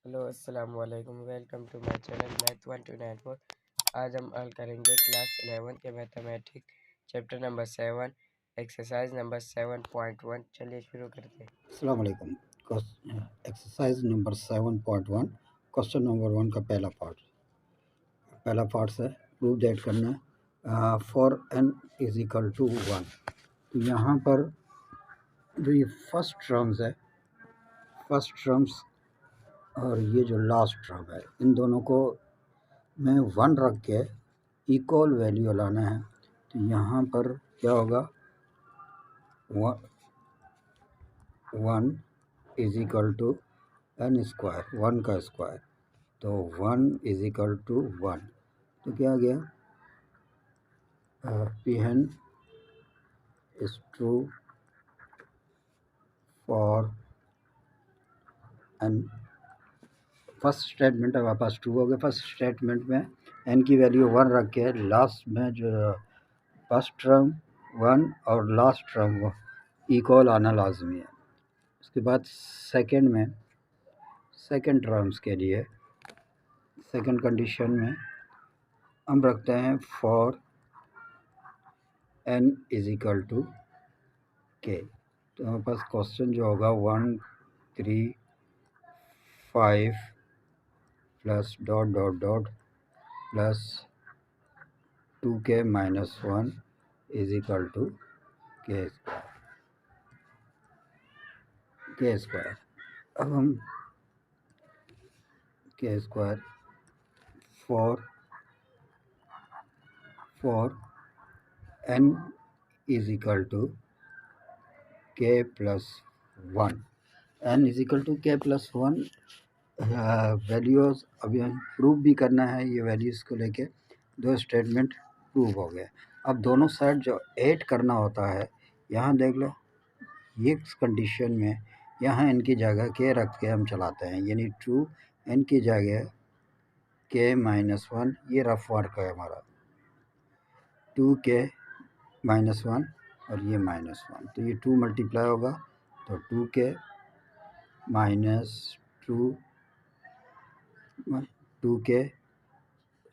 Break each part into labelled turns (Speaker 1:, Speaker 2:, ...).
Speaker 1: Hello अस्सलाम वालेकुम, welcome to my channel math 1294। आज हम हल करेंगे क्लास 11 के mathematics chapter number 7 exercise number 7.1। चलिए शुरू करते हैं।
Speaker 2: अस्सलाम वालेकुम। एक्सरसाइज नंबर 7.1 क्वेश्चन नंबर 1 का पहला पार्ट है प्रूव दैट करना है for n is equal to 1। तो यहाँ पर जो ये फर्स्ट टर्म्स और ये जो लास्ट टर्म है, इन दोनों को में 1 रख के इक्वल वैल्यू लाना है। तो यहाँ पर क्या होगा, 1 is equal to n square, 1 का स्क्वायर। तो 1 इज इक्वल टू 1। तो क्या आ गया, Pn is true for n। First statement हमारे पास ट्रू हो गया। फर्स्ट स्टेटमेंट में n की वैल्यू 1 रख के लास्ट में जो फर्स्ट टर्म 1 और लास्ट टर्म इक्वल आना लाजमी है। उसके बाद सेकंड में सेकंड टर्म्स के लिए सेकंड कंडीशन में हम रखते हैं for n is equal to k। तो हमारे पास क्वेश्चन जो होगा 1 3 5 plus dot dot dot plus 2k minus 1 is equal to k square. अब हम k square for n is equal to k plus 1। n is equal to k plus 1 values अभी हम prove भी करना है। ये वैल्यूज़ को लेके दो स्टेटमेंट प्रूव हो गए। अब दोनों साइड जो ऐड करना होता है, यहाँ देख लो, ये कंडीशन में यहाँ n की जगह k रख के हम चलाते हैं, यानी 2n की जगह k माइनस 1। ये रफ वर्क है हमारा, 2k माइनस 1 और ये माइनस 1, तो ये 2 मल्टीप्लाई होगा तो 2k माइनस 2k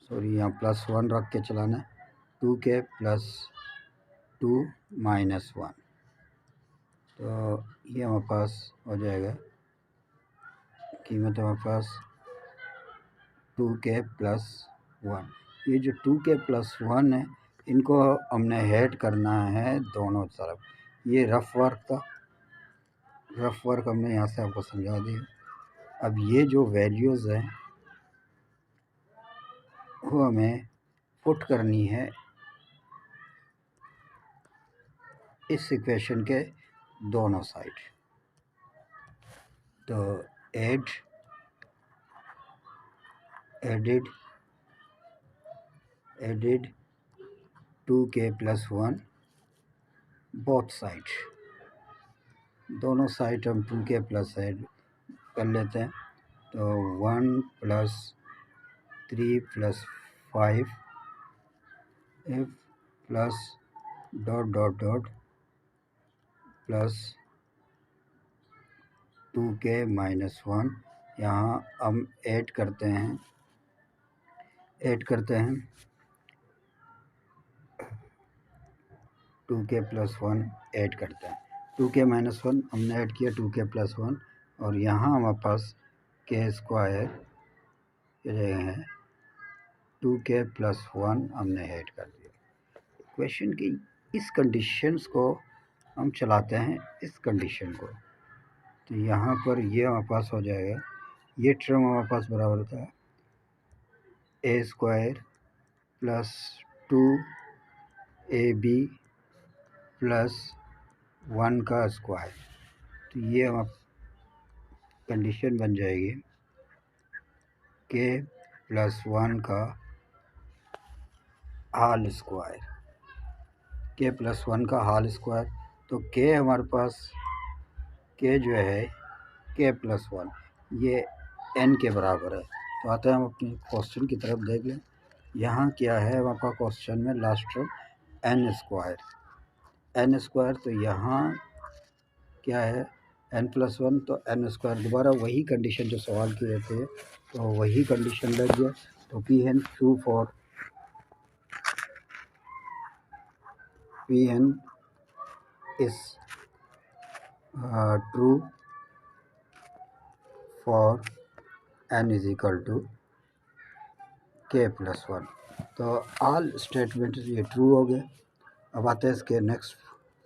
Speaker 2: सॉरी यहाँ प्लस 1 रख के चलाना है, 2k प्लस 2 माइनस 1। तो ये हमारे पास हो जाएगा, कीमत हमारे पास 2k प्लस 1। ये जो 2k प्लस 1 है, इनको हमने ऐड करना है दोनों तरफ। ये रफ वर्क हमने यहाँ से आपको समझा दिया। अब ये जो वैल्यूज़ हैं वो हमें पुट करनी है इस इक्वेशन के दोनों साइड। तो added 2k plus 1 both side, दोनों साइड हम 2k प्लस ऐड कर लेते हैं। तो 1 plus 3 plus 5 plus dot dot dot plus 2k minus 1। यहाँ हम ऐड करते हैं 2k प्लस 1 ऐड करते हैं। 2k माइनस 1 हमने ऐड किया, 2k प्लस 1, और यहाँ हमारे पास k स्क्वायर के जगह है 2k प्लस 1 हमने ऐड कर दिया। क्वेश्चन की इस कंडीशंस को हम चलाते हैं, इस कंडीशन को, तो यहाँ पर ये हमारे पास हो जाएगा, ये टर्म हमारे पास बराबर होता है a square plus 2ab plus 1 का स्क्वायर। तो ये कंडीशन बन जाएगी k प्लस 1 का हाल स्क्वायर, k प्लस 1 का हाल स्क्वायर। तो k हमारे पास, k जो है k प्लस 1, ये n के बराबर है। तो आते हैं हम अपने क्वेश्चन की तरफ, देख लें यहाँ क्या है हमारे पास क्वेश्चन में। लास्ट टर्म n स्क्वायर, तो यहाँ क्या है, n+1 तो n² दोबारा वही कंडीशन जो सवाल की रहती है, तो वही कंडीशन लग गया। तो Pn is true for n is equal to k+1। तो ऑल स्टेटमेंट ये ट्रू हो गए। अब आते हैं इसके नेक्स्ट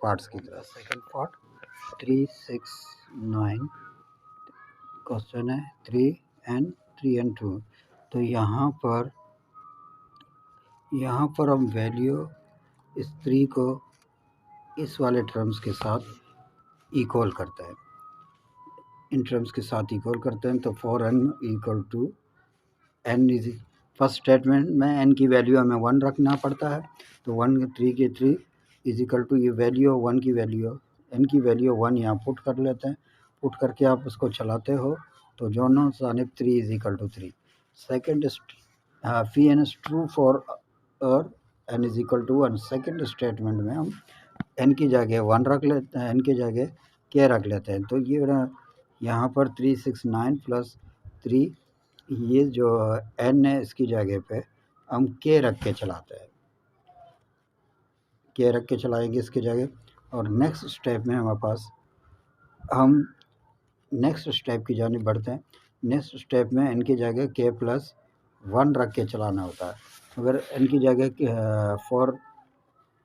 Speaker 2: पार्ट्स की तरफ। सेकंड पार्ट 369 क्वेश्चन है 3 and 2। तो यहाँ पर हम वैल्यू इस 3 को इस वाले टर्म्स के साथ इक्वल करते हैं, इन टर्म्स के साथ इक्वल करते हैं। तो for n equal to n is first statement में n की वैल्यू हमें 1 रखना पड़ता है। तो 1 3 के 3 इज इक्वल टू ये वैल्यू 1 की वैल्यू n की वैल्यू 1 यहाँ पुट कर लेते हैं। पुट करके आप उसको चलाते हो तो दोनों जानिब 3 is equal to 3। Second phi n is true for और n is equal to 1। Second statement में हम n की जगह 1 रख लेते हैं, n की जगह k रख लेते हैं। तो ये यहाँ पर 369 प्लस 3, ये जो n है इसकी जगह पे हम k रख के चलाते हैं, k रख के चलाएंगे इसकी जगह। और नेक्स्ट स्टेप में हमारे पास हम नेक्स्ट स्टेप की जानिब बढ़ते हैं। नेक्स्ट स्टेप में n की जगह k+1 रख के चलाना होता है। अगर n की जगह फॉर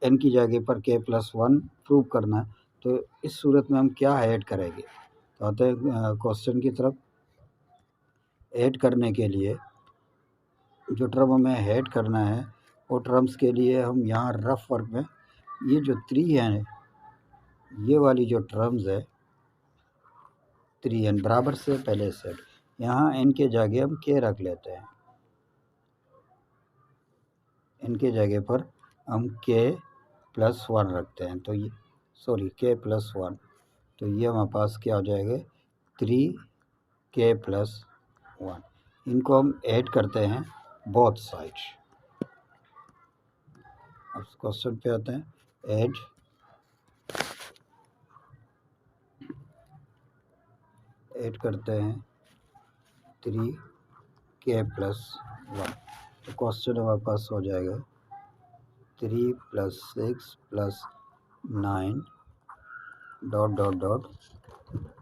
Speaker 2: n की जगह पर k+1 प्रूव करना है तो इस सूरत में हम क्या ऐड करेंगे। तो आते हैं क्वेश्चन की तरफ। ऐड करने के लिए जो टर्म हमें ऐड करना है वो टर्म्स के लिए हम यहाँ रफ वर्क में ये जो 3 है, ये वाली जो टर्म्स है 3n बराबर से पहले सेट, यहाँ n के जगह हम k रख लेते हैं। n के जगह पर हम k+1 रखते हैं। तो ये k+1, तो ये हमारे पास क्या हो जाएगा 3k+1। इनको हम ऐड करते हैं बोथ साइड्स। अब क्वेश्चन पे आते हैं। ऐड करते हैं 3k+1। तो क्वेश्चन हमारे पास हो जाएगा 3 + 6 + 9 ...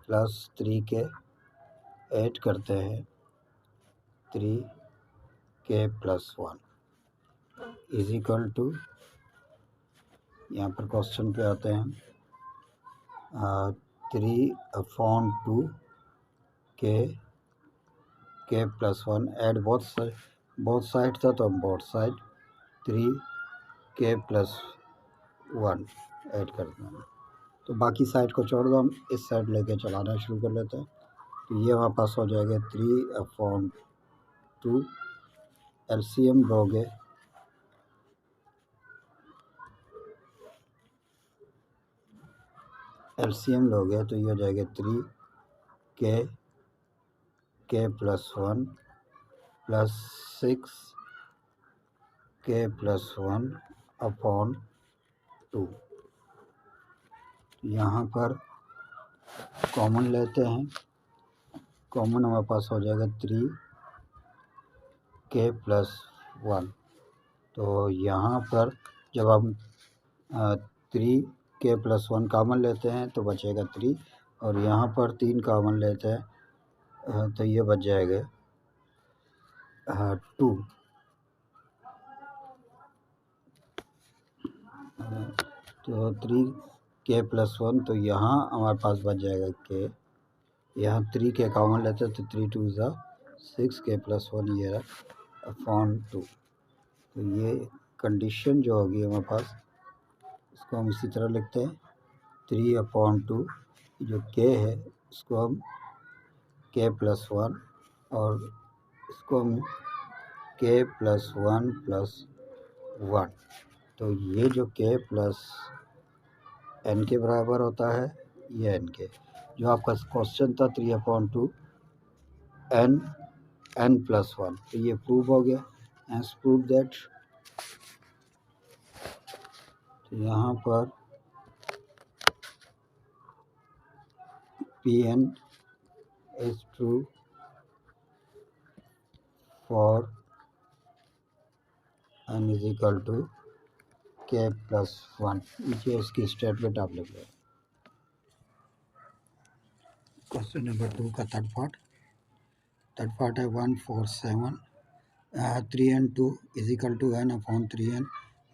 Speaker 2: +3k। ऐड करते हैं 3k+1 इज इक्वल टू, यहाँ पर क्वेश्चन पे आते हैं 3/2 k+1। ऐड बोथ साइड था तो हम बोथ साइड 3k+1 ऐड करते हैं। तो बाकी साइड को छोड़ दो, हम इस साइड लेके चलाना शुरू कर लेते हैं। तो ये हमारे पास हो जाएगा 3/2। एलसीएम लोगे तो ये हो जाएगा 3k+1 + 6k+1/2। यहाँ पर कॉमन लेते हैं। कॉमन हमारे पास हो जाएगा 3k+1। तो यहाँ पर जब हम 3k+1 कॉमन लेते हैं तो बचेगा 3, और यहाँ पर 3 कॉमन लेते हैं तो ये बच जाएगा 2। तो 3k+1, तो यहाँ हमारे पास बच जाएगा k। यहाँ 3k कॉमन लेते हैं तो 3 2 6k+1 ये रहा 2। तो ये कंडीशन जो होगी हमारे पास, इसको हम इसी तरह लिखते हैं 3/2। जो k है इसको हम k+1 और इसको हम k+1+1। तो ये जो k+n के बराबर होता है, ये n के, जो आपका क्वेश्चन था 3/2 n+1। तो ये प्रूव हो गया, एज प्रूव दैट। तो यहाँ पर Pn is true for n is equal to k plus 1। नीचे इसकी स्टेटमेंट आप लिख लो। क्वेश्चन नंबर 2 का थर्ड पार्ट है 147 3n2 is equal to n upon 3n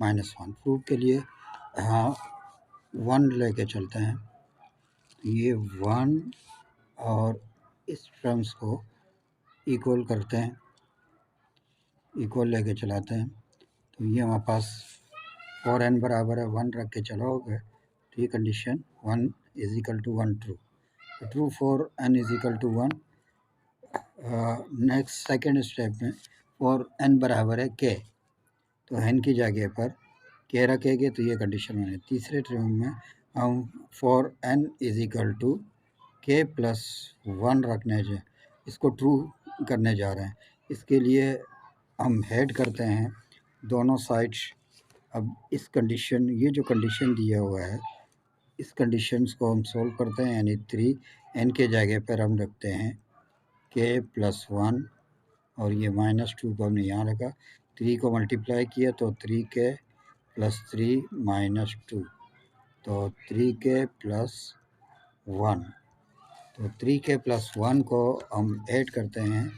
Speaker 2: minus 1। Proof के लिए 1 लेके चलते हैं। ये 1 और इस टर्म्स को इक्वल करते हैं, इक्वल लेके चलाते हैं। तो ये हमारे पास फॉर n बराबर है 1 रख के चलाओगे तो ये condition 1 is equal to 1 true. True for n is equal to 1। Next second step में फॉर n बराबर है k, तो n की जगह पर k रखेंगे तो ये कंडीशन बने। तीसरे टर्म में हम for n is equal to k plus 1 रखने जा, इसको ट्रू करने जा रहे हैं। इसके लिए हम हेड करते हैं दोनों साइड्स। अब इस कंडीशन, ये जो कंडीशन दिया हुआ है, इस कंडीशंस को हम सोल्व करते हैं, यानी 3n के जगह पर हम रखते हैं k प्लस 1 और ये माइनस 2 को हमने यहाँ रखा। 3 को मल्टीप्लाई किया तो 3k प्लस 3 माइनस 2, तो 3k प्लस 1। तो 3k प्लस 1 को हम ऐड करते हैं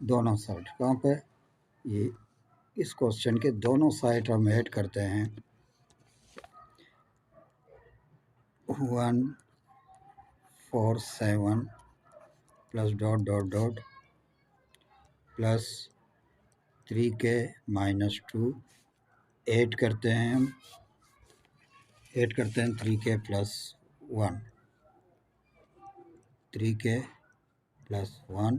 Speaker 2: दोनों साइड। कहाँ पे? ये इस क्वेश्चन के दोनों साइड हम ऐड करते हैं 147 plus dot dot dot plus 3k minus 2 add करते हैं हम, ऐड करते हैं 3k plus 1, 3k plus 1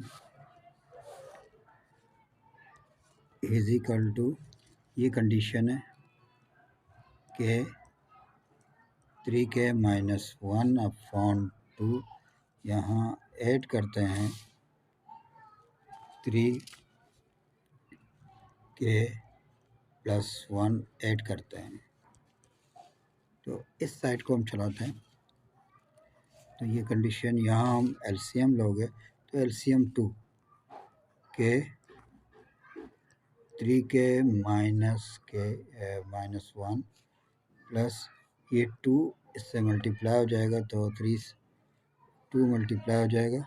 Speaker 2: is equal to, ये कंडीशन है कि 3k माइनस 1 अपॉन 2, यहाँ ऐड करते हैं 3k प्लस 1 ऐड करते हैं। तो इस साइड को हम चलाते हैं तो ये कंडीशन, यहाँ हम एलसीएम लोगे तो एलसीएम 2 के 3k माइनस 1 प्लस ये 2 इससे मल्टीप्लाई हो जाएगा तो 2 मल्टीप्लाई हो जाएगा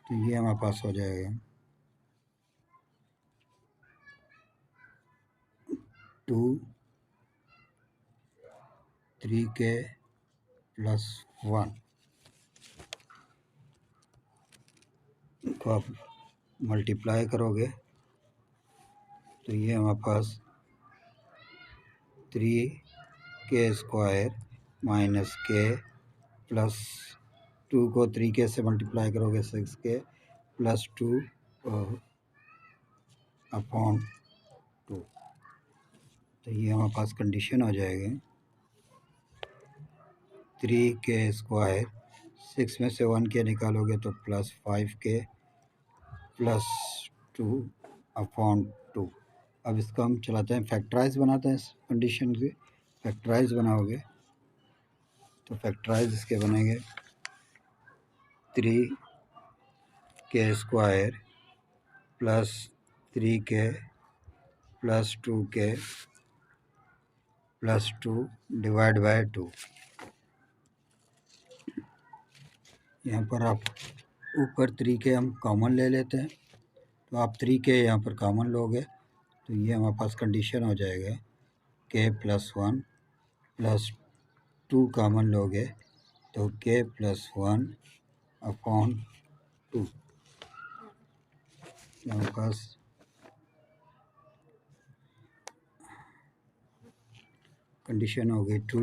Speaker 2: तो ये हमारे पास हो जाएगा 2 3k प्लस 1 को आप मल्टीप्लाई करोगे तो ये हमारे पास 3k square minus k plus 2 को 3k से मल्टीप्लाई करोगे 6k प्लस 2 अपॉन 2, तो ये हमारे पास कंडीशन हो जाएगी 3k स्क्वायर, 6 में से 1k निकालोगे तो प्लस 5k प्लस 2 अपॉन 2। अब इसको हम चलाते हैं, फैक्टराइज बनाते हैं इस कंडीशन के। फैक्टराइज बनाओगे तो फैक्टराइज इसके बनेंगे 3k square plus 3k plus 2k plus 2 divide by 2। यहाँ पर आप ऊपर 3k हम कॉमन ले लेते हैं, तो आप 3k यहाँ पर कॉमन लोगे तो ये हमारे पास कंडीशन हो जाएगा k प्लस 1 प्लस 2 कॉमन लोगे तो k प्लस 1 अपॉन 2। हमारे पास कंडीशन हो गई 2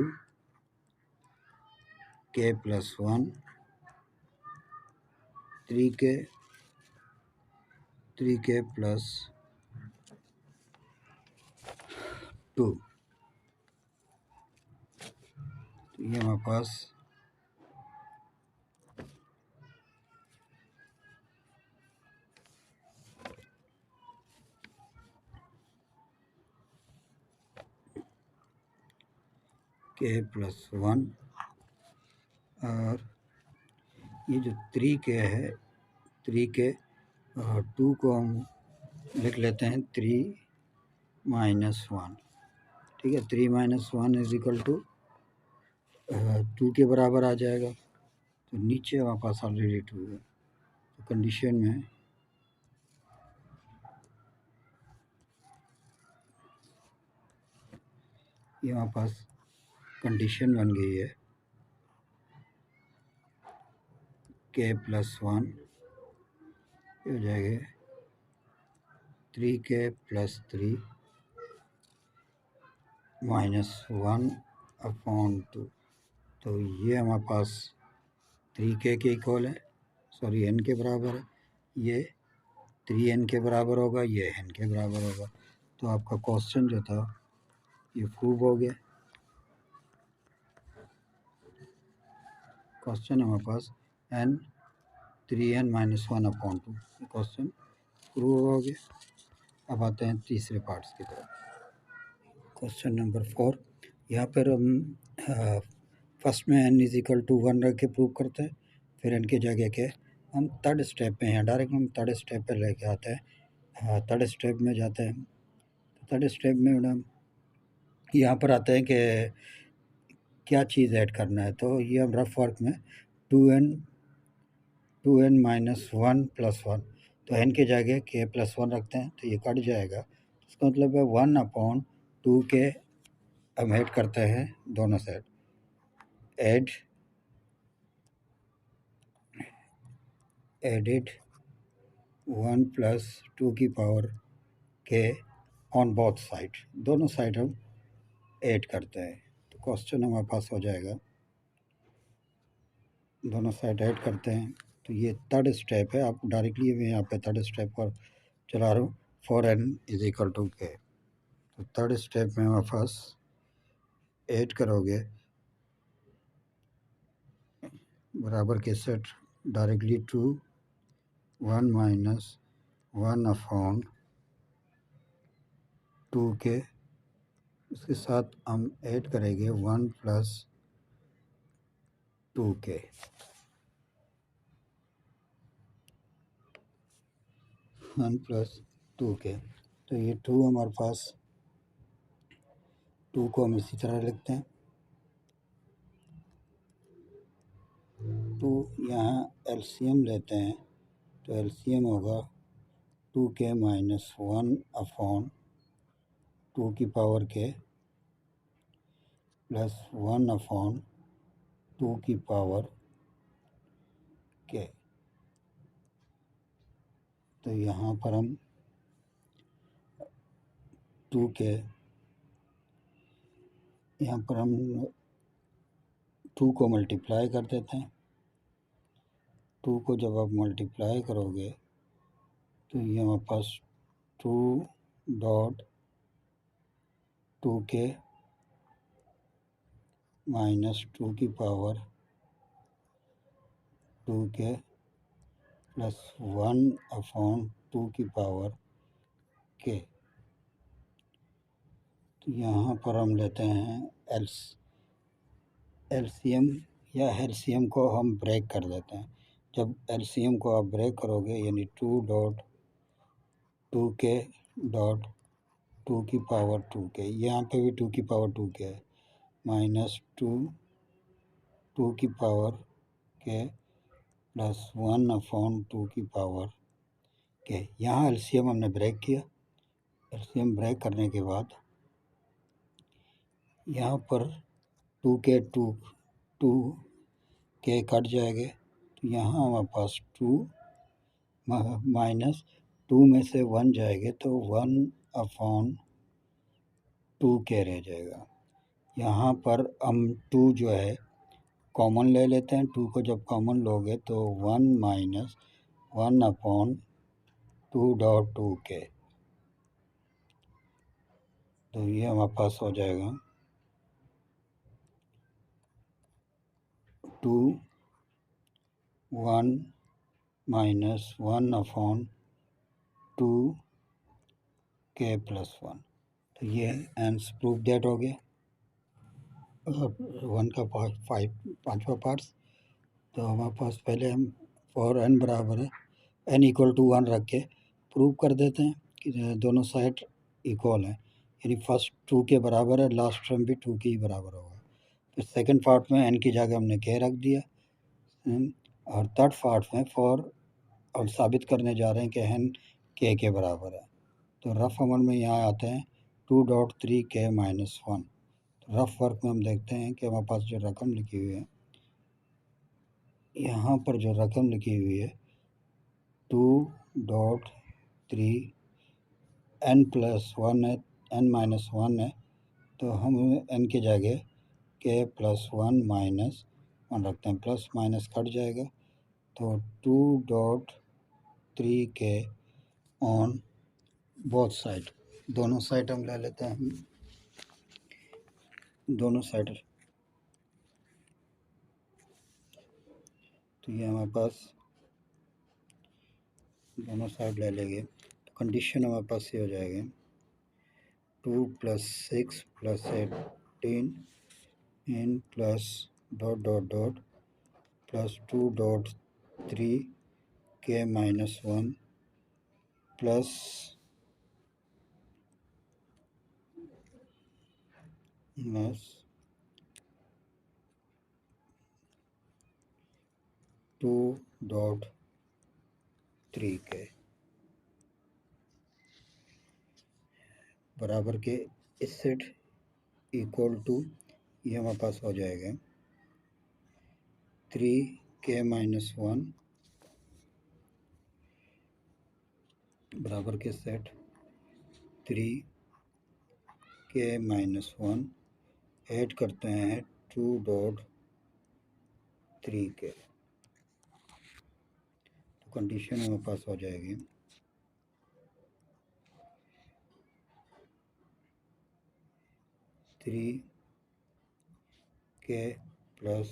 Speaker 2: k प्लस 1 3k प्लस 2। तो ये हमारे पास k प्लस 1 और ये जो 3k है, 3k 2 को हम लिख लेते हैं 3 माइनस 1, ठीक है। 3 माइनस 1 इज इक्वल टू 2 के बराबर आ जाएगा। तो नीचे हमारे पास ऑलरेडी 2 है, तो कंडीशन में ये हमारे पास कंडीशन बन गई है k प्लस 1 हो जाएगा 3k प्लस 3 माइनस 1 अपॉन 2। तो ये हमारे पास 3k के इक्वल है, सॉरी n के बराबर है। ये 3n के बराबर होगा, ये n के बराबर होगा। तो आपका क्वेश्चन जो था ये प्रूव हो गया। क्वेश्चन हमारे पास n 3n minus 1 upon 2, question prove हो गया। अब आते हैं तीसरे पार्ट्स की तरफ। क्वेश्चन नंबर 4, यहाँ पर हम फर्स्ट में n इज इक्वल टू 1 रख के प्रूव करते हैं, फिर n की जगह के हम थर्ड स्टेप पे हैं, डायरेक्ट हम थर्ड स्टेप पे लेके आते हैं। थर्ड स्टेप में जाते हैं। थर्ड स्टेप में मैडम यहाँ पर आते हैं कि क्या चीज़ ऐड करना है। तो ये हम रफ वर्क में 2n माइनस 1 प्लस 1, तो n की जगह k प्लस 1 रखते हैं, तो ये कट जाएगा। इसका मतलब है 1 अपॉन 2k हम ऐड करते हैं दोनों साइड। एडेड 1 प्लस 2 की power k on both side, दोनों साइड हम ऐड करते हैं। तो क्वेश्चन हमारे पास हो जाएगा, दोनों साइड ऐड करते हैं। तो ये थर्ड स्टेप है, आप डायरेक्टली मैं यहाँ पे थर्ड स्टेप पर चला रहा हूँ, 4n is equal to k। तो थर्ड स्टेप में हमारे पास ऐड करोगे बराबर के set directly 2 1 minus 1 upon 2k, उसके साथ हम ऐड करेंगे 1 प्लस 2k। 1 प्लस 2k, तो ये 2 हमारे पास 2 को हम इसी तरह लिखते हैं। 2 यहाँ एलसीएम लेते हैं, तो एलसीएम होगा 2k माइनस 1 अपॉन 2 की पावर k प्लस 1 अपॉन 2 की पावर k। तो यहाँ पर हम 2k, यहाँ पर हम 2 को मल्टीप्लाई कर देते हैं। 2 को जब आप मल्टीप्लाई करोगे तो ये हमारे पास 2 डॉट 2k माइनस 2 की पावर 2k प्लस 1 अपॉन 2 की पावर k। तो यहाँ पर हम लेते हैं एलसीएम या एलसीएम को हम ब्रेक कर देते हैं। जब एलसीएम को आप ब्रेक करोगे यानी 2 डॉट 2k डॉट 2 की पावर 2k, यहाँ पे भी 2 की पावर 2k है, माइनस 2 की पावर k प्लस 1 अपॉन 2 की पावर k। यहाँ एलसीएम हमने ब्रेक किया। एलसीएम ब्रेक करने के बाद यहाँ पर 2 के कट जाएंगे, तो यहाँ हमारे पास 2 माइनस 2 में से 1 जाएंगे, तो 1 अपॉन 2k रह जाएगा। यहाँ पर हम 2 जो है कॉमन ले लेते हैं। 2 को जब कॉमन लोगे तो 1 माइनस 1 अपॉन 2 डॉट 2k, तो ये हमारे पास हो जाएगा 2 1 माइनस 1 अपॉन 2k प्लस 1। तो ये एंस प्रूफ डेट हो गया 1 का पाँचवा पार्ट्स। तो हमारे पास पहले हम फॉर n बराबर है n इक्वल टू 1 रख के प्रूव कर देते हैं कि दोनों साइड इक्वल हैं, यानी फर्स्ट 2 के बराबर है, लास्ट टर्म भी 2 के ही बराबर होगा। फिर सेकंड पार्ट में n की जगह हमने k रख दिया, और थर्ड पार्ट में फॉर हम साबित करने जा रहे हैं कि n k के बराबर है। तो रफ अमल में यहाँ आते हैं 2.3k माइनस 1। तो रफ वर्क में हम देखते हैं कि हमारे पास जो रकम लिखी हुई है, यहाँ पर जो रकम लिखी हुई है 2.3 n प्लस 1 है, n माइनस 1 है, तो हम n की जगह k प्लस 1 माइनस 1 रखते हैं, प्लस माइनस कट जाएगा, तो 2.3k ऑन बोथ साइड, दोनों साइड हम ले लेते हैं, दोनों साइड। तो ये हमारे पास दोनों साइड ले लेंगे, तो कंडीशन हमारे पास ये हो जाएगी 2 प्लस 6 प्लस 18 इन plus dot dot dot plus 2.3 k minus 1 plus plus 2.3k बराबर के इस सेट इक्वल टू, ये हमारे पास हो जाएगा 3k माइनस 1 बराबर के सेट 3k माइनस 1 ऐड करते हैं 2.3k, तो कंडीशन हमारे पास हो जाएगी 3k प्लस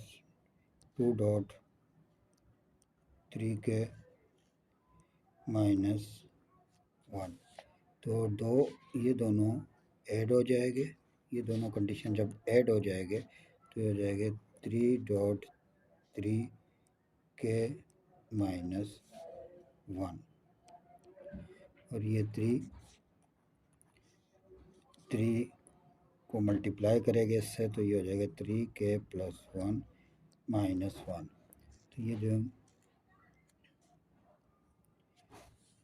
Speaker 2: 2.3k माइनस 1। तो ये दोनों ऐड हो जाएंगे, ये दोनों कंडीशन जब ऐड हो जाएंगे तो ये हो जाएंगे 3.3k माइनस 1, और ये 3 को मल्टीप्लाई करेंगे इससे, तो ये हो जाएगा 3k प्लस 1 माइनस 1। तो ये जो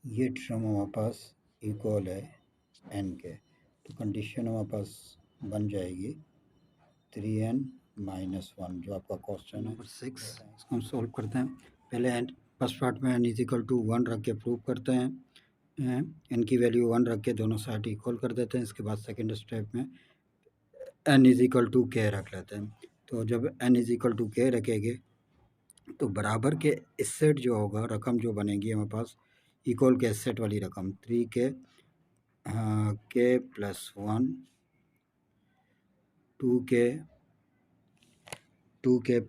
Speaker 2: ये टर्म हमारे पास इक्वल है n के, तो कंडीशन हमारे पास बन जाएगी 3n माइनस 1, जो आपका क्वेश्चन है नंबर 6। इसको हम सॉल्व करते हैं। पहले फर्स्ट पार्ट में n इज इक्वल टू 1 रख के प्रूव करते हैं, n की वैल्यू 1 रख के दोनों साइड इक्वल कर देते हैं। इसके बाद सेकेंड स्टेप में n is equal to k रख लेते हैं। तो जब n is equal to k रखेंगे तो बराबर के इस सेट जो होगा, रकम जो बनेगी हमारे पास इक्वल के सेट वाली रकम 3k k plus 1 2k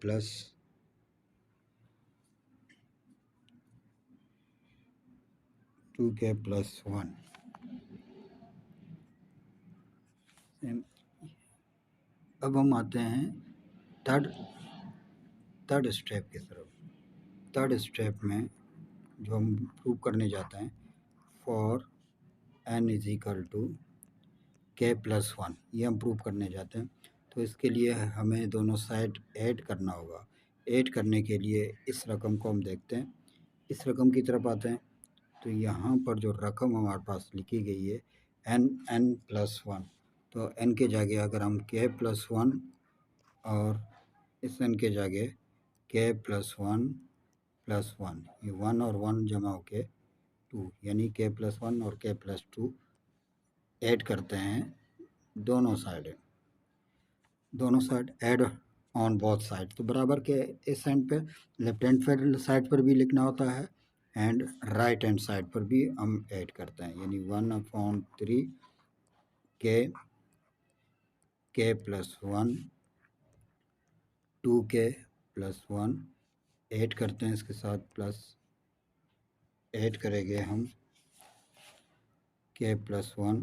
Speaker 2: plus 1। अब हम आते हैं थर्ड स्टेप की तरफ। थर्ड स्टेप में जो हम प्रूव करने जाते हैं for n is equal to k plus 1, ये हम प्रूव करने जाते हैं। तो इसके लिए हमें दोनों साइड ऐड करना होगा। ऐड करने के लिए इस रकम को हम देखते हैं, इस रकम की तरफ आते हैं। तो यहाँ पर जो रकम हमारे पास लिखी गई है n प्लस 1, तो n के जगह अगर हम k प्लस 1 और इस n के जगह k प्लस 1 प्लस 1, ये 1 और 1 जमा होके 2, यानी k प्लस 1 और k प्लस 2 ऐड करते हैं दोनों side add on both side. तो बराबर के इस एंड पे लेफ्ट हैंड साइड पर भी लिखना होता है एंड राइट हैंड साइड पर भी हम ऐड करते हैं, यानी 1/3 k plus 1 2k plus 1 add करते हैं, इसके साथ प्लस ऐड करेंगे हम k प्लस 1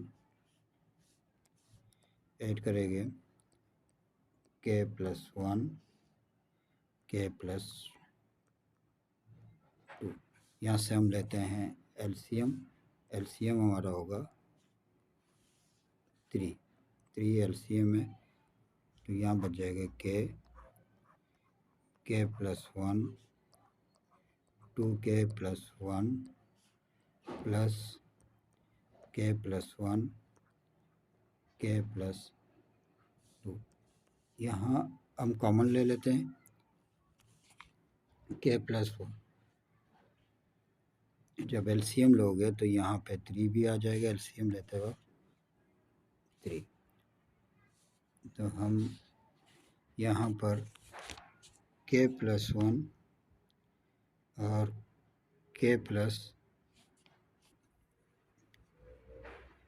Speaker 2: ऐड करेंगे k प्लस 1 k प्लस यहाँ से हम लेते हैं एलसीएम। एलसीएम हमारा होगा 3 एलसीएम है, तो यहाँ बच जाएगा के प्लस 1, 2k प्लस 1 प्लस के प्लस 1, के प्लस 2। यहाँ हम कॉमन ले लेते हैं के प्लस 1। जब एलसीएम लोगे तो यहाँ पे 3 भी आ जाएगा, एलसीएम लेते वक्त 3। तो हम यहाँ पर के प्लस 1 और के प्लस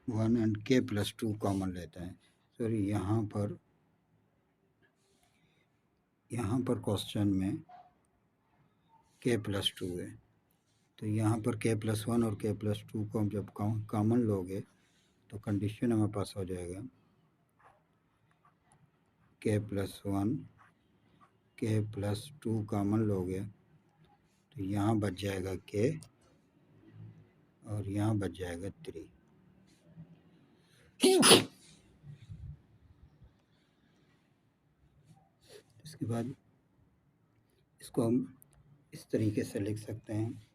Speaker 2: 1 एंड के प्लस 2 कॉमन लेते हैं। सॉरी, यहाँ पर क्वेश्चन में के प्लस 2 है, तो यहाँ पर के प्लस 1 और के प्लस 2 को हम जब कॉमन लोगे तो कंडीशन हमारे पास हो जाएगा के प्लस 1, के प्लस 2 कॉमन लोगे तो यहाँ बच जाएगा के और यहाँ बच जाएगा 3। इसके बाद इसको हम इस तरीके से लिख सकते हैं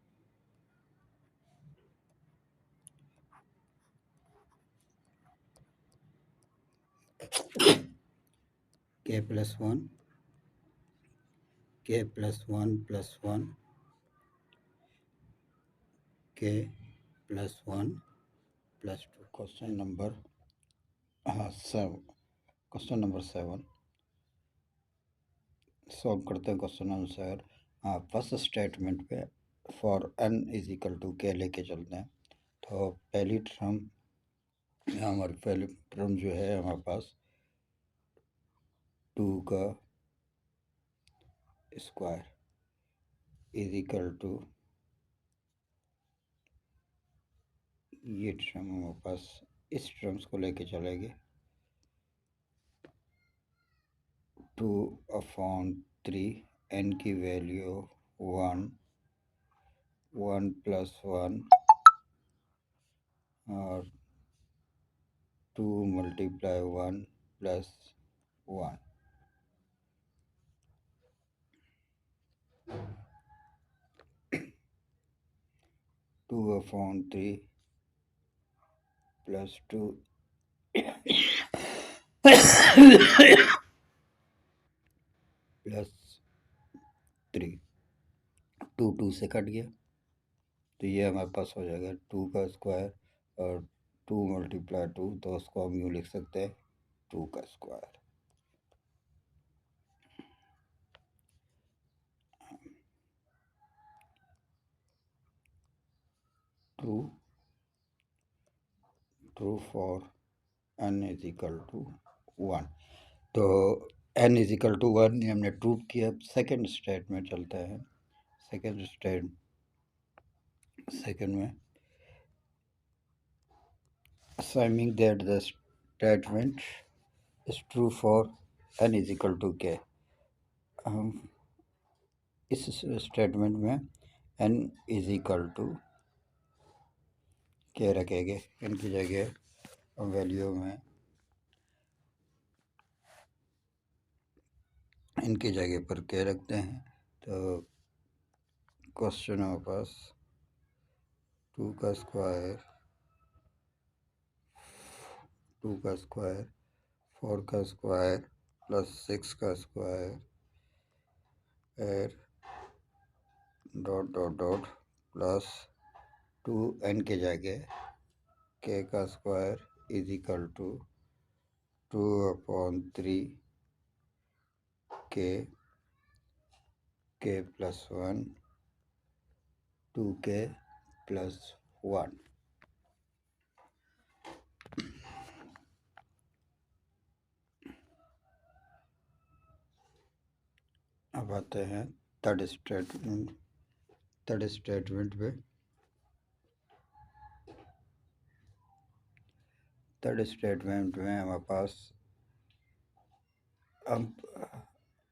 Speaker 2: k plus 1, k plus 1 plus 1, k plus 1 plus 2। Question number 7 solve करते हैं क्वेश्चन अनुसार। फर्स्ट स्टेटमेंट पे for n is equal to k लेके चलते हैं। तो पहली टर्म जो है हमारे पास 2 का स्क्वायर इज इक्वल टू, ये टर्म हमारे पास इस टर्म्स को लेके चलेंगे 2/3, n की वैल्यू 1, 1 प्लस 1 और 2 multiply 1 plus 1। Two upon 3 plus 2 plus 3, 2 से कट गया तो ये हमारे पास हो जाएगा 2 का स्क्वायर और 2 मल्टीप्लाई 2, तो उसको हम यूँ लिख सकते हैं 2 का square. True for n is equal to 1। तो n इज इक्वल टू 1 ये हमने ट्रू किया। सेकेंड स्टेट में चलते हैं। सेकेंड में assuming that the statement is true for n is equal to k, हम इस स्टेटमेंट में n इज इक्वल टू के रखेंगे। इनकी जगह वैल्यू में इनकी जगह पर के रखते हैं। तो क्वेश्चन हमारे पास 2 का स्क्वायर, 4 का स्क्वायर प्लस 6 का square dot dot dot plus 2n के जगह के का स्क्वायर इज इक्वल टू 2/3 के प्लस 1, 2k प्लस 1। अब आते हैं थर्ड स्टेटमेंट पे। थर्ड स्टेटमेंट में हमारे पास हम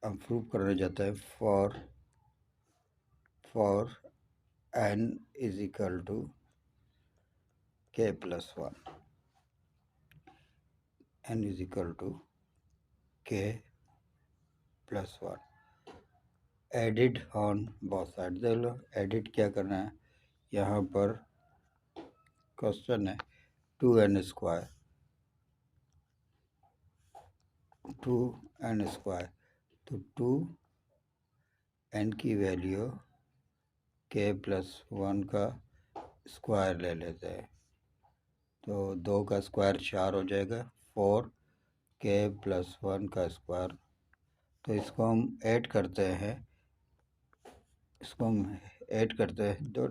Speaker 2: प्रूव करने जाते हैं for n is equal to k plus 1. n is equal to k plus 1. Added on both side. देख लो एडिट क्या करना है। यहाँ पर क्वेश्चन है 2n स्क्वायर, 2n स्क्वायर, तो 2n की वैल्यू k प्लस 1 का स्क्वायर ले लेते हैं, तो 2 का स्क्वायर 4 हो जाएगा, 4k प्लस 1 का स्क्वायर। तो इसको हम ऐड करते हैं, दो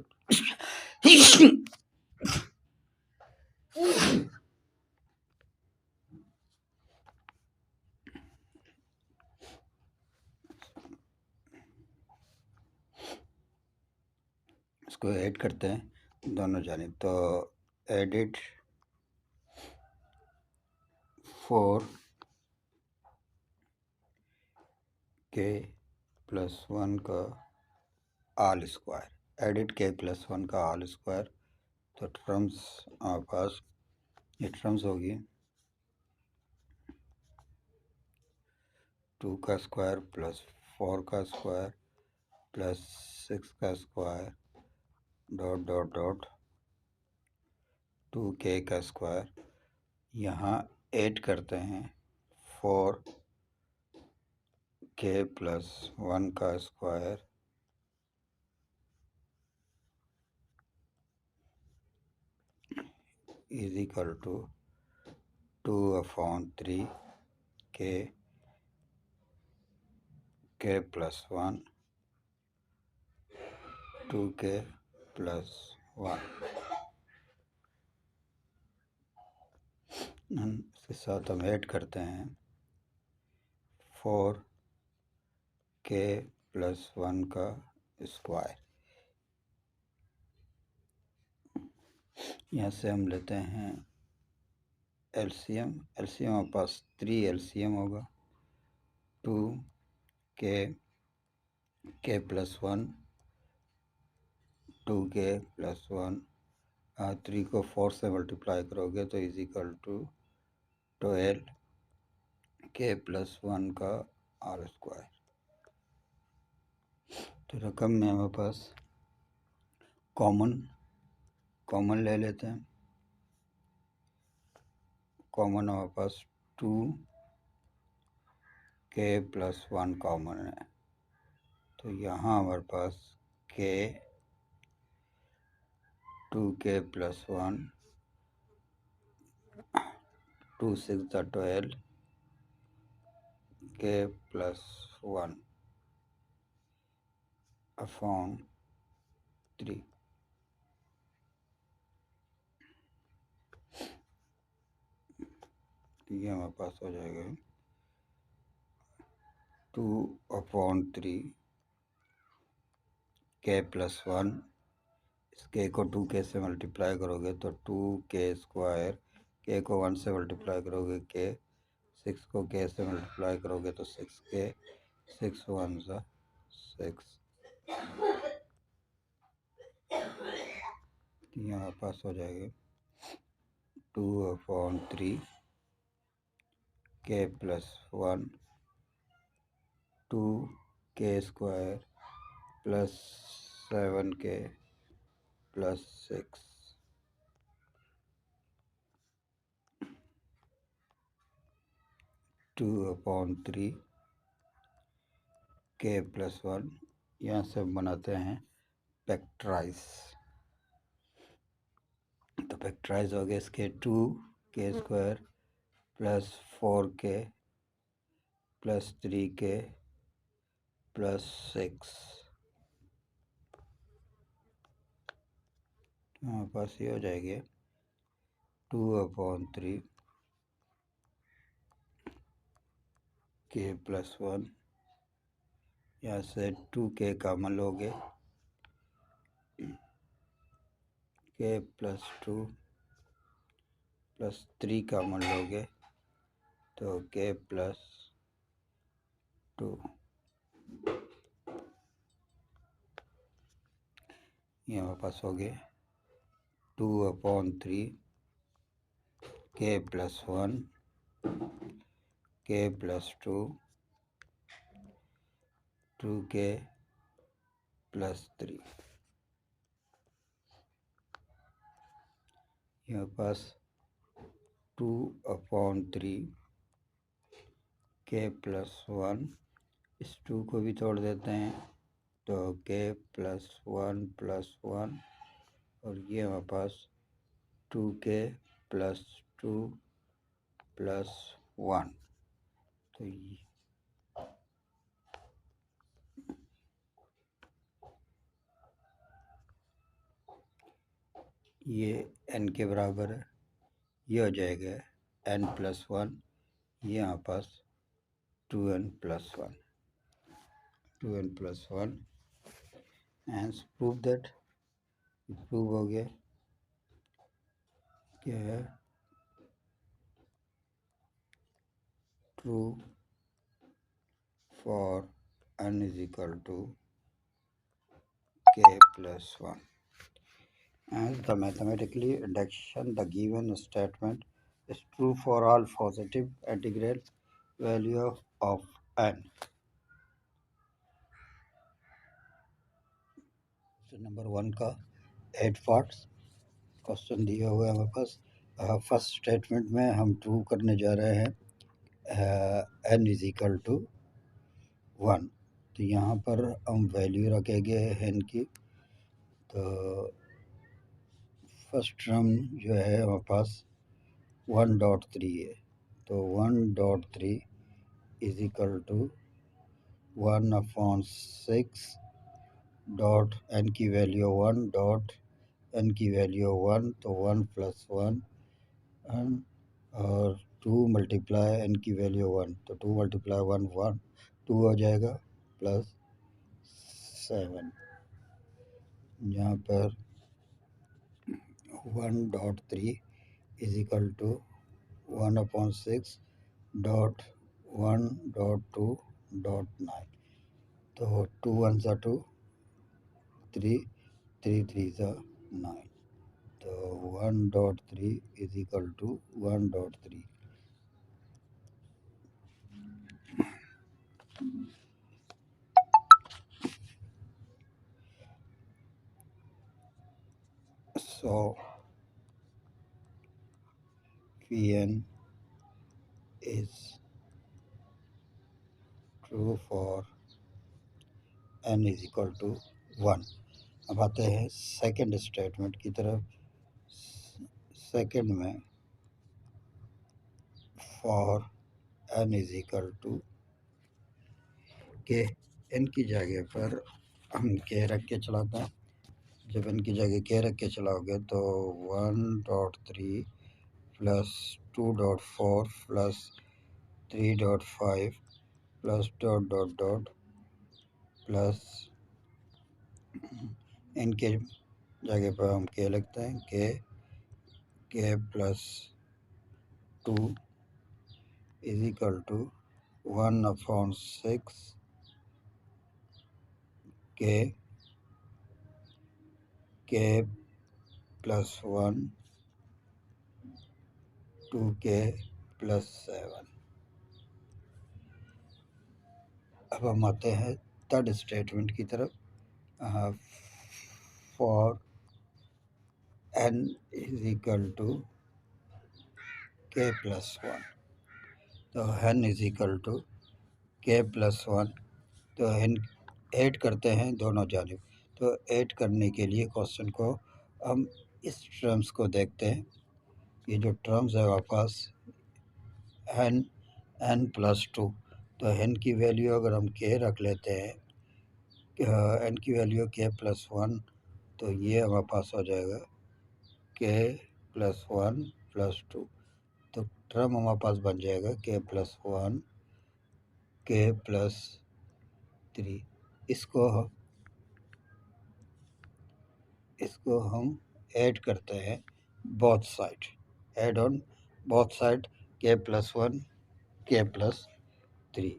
Speaker 2: इसको ऐड करते हैं दोनों जानिब। तो एडिट 4k प्लस 1 का all square, edit k plus 1 का ऑल स्क्वायर। तो टर्म्स हमारे पास ये टर्म्स होगी 2 का स्क्वायर प्लस 4 का स्क्वायर प्लस 6 का square dot dot dot 2k का स्क्वायर। यहाँ ऐड करते हैं 4k प्लस 1 का square is equal to 2/3 k plus 1 2k plus 1। इसके साथ हम ऐड करते हैं 4k प्लस 1 का स्क्वायर। यहाँ से हम लेते हैं एलसीएम, हमारे पास 3 एलसीएम होगा 2k प्लस 1 2k प्लस 1, 3 को 4 से मल्टीप्लाई करोगे तो is equal to 12k plus 1 का आर स्क्वायर। तो रकम में हमारे पास कॉमन ले लेते हैं। कॉमन हमारे पास 2k प्लस 1 कॉमन है, तो यहाँ हमारे पास k 2k plus 1 2 6 12 k plus 1 upon 3। ये हमारे पास हो जाएगा 2/3 k प्लस 1। इस k को 2k से मल्टीप्लाई करोगे तो 2k स्क्वायर, k को 1 से मल्टीप्लाई करोगे k, 6 को k से मल्टीप्लाई करोगे तो 6k, 6 1 सा 6। यहाँ पास हो जाएगा 2/3 k plus 1 2k square plus 7k plus 6। 2/3 k plus 1। यहाँ से बनाते हैं फैक्टराइज। तो फैक्टराइज हो गया इसके 2k square plus 4k plus 3k plus 6। हमारे पास ये हो जाएगी 2/3 k प्लस 1। यहाँ से 2k कॉमन लोगे, k प्लस 2 प्लस 3 कॉमन लोगे तो k प्लस 2। ये हमारे पास हो गए 2/3 k plus 1 k plus 2 2k plus 3। यहाँ पास 2/3 k plus 1, इस 2 को भी तोड़ देते हैं तो k plus 1 plus 1, और ये हमारे पास 2k plus 2 plus 1। तो ये n के बराबर है, ये हो जाएगा n plus 1, ये यहाँ पास 2n plus 1, 2n plus 1, and prove that, prove हो गया। क्या है? True for n is equal to k plus 1. As the mathematically induction, the given statement is true for all positive integral value of n. So number 1 का 8 parts question दिया हुआ है हमारे पास। फर्स्ट स्टेटमेंट में हम ट्रू करने जा रहे हैं n इज इक्वल टू 1। तो यहाँ पर हम वैल्यू रखेंगे n की। तो फर्स्ट टर्म जो है हमारे पास 1.3 है, तो 1.3 is equal to 1/6 dot n की वैल्यू 1 डॉट n की वैल्यू 1, तो 1 plus 1 और 2 मल्टीप्लाई n की वैल्यू 1, तो 2 मल्टीप्लाई 1 1 2 हो जाएगा प्लस 7। यहाँ पर 1.3 is equal to 1/6 dot 1 dot 2 dot 9, तो 2 1 2 3 3 3 9, तो 1.3 is equal to 1.3। So Pn is true for n is equal to 1। अब आते हैं सेकंड स्टेटमेंट की तरफ। सेकंड में for n is equal to k, n की जगह पर हम के रख के चलाते हैं। जब n की जगह के रख के चलाओगे तो 1.3 plus 2.4 plus 3.5 plus dot dot dot plus n के जगह पर हम के लिखते हैं k plus 2 is equal to 1/6 के प्लस 1 2k प्लस 7। अब हम आते हैं थर्ड स्टेटमेंट की तरफ। For n is equal to k plus 1, तो n is equal to k plus 1, तो n ऐड करते हैं दोनों जानिब। तो ऐड करने के लिए क्वेश्चन को हम इस टर्म्स को देखते हैं। ये जो टर्म्स है हमारे पास n प्लस 2, तो n की वैल्यू अगर हम k रख लेते हैं, n की वैल्यू k प्लस 1, तो ये हमारे पास हो जाएगा k प्लस 1 प्लस 2, तो टर्म हमारे पास बन जाएगा k प्लस 1 k प्लस 3। इसको हम ऐड करते हैं both side, add on both side k plus 1 k plus 3।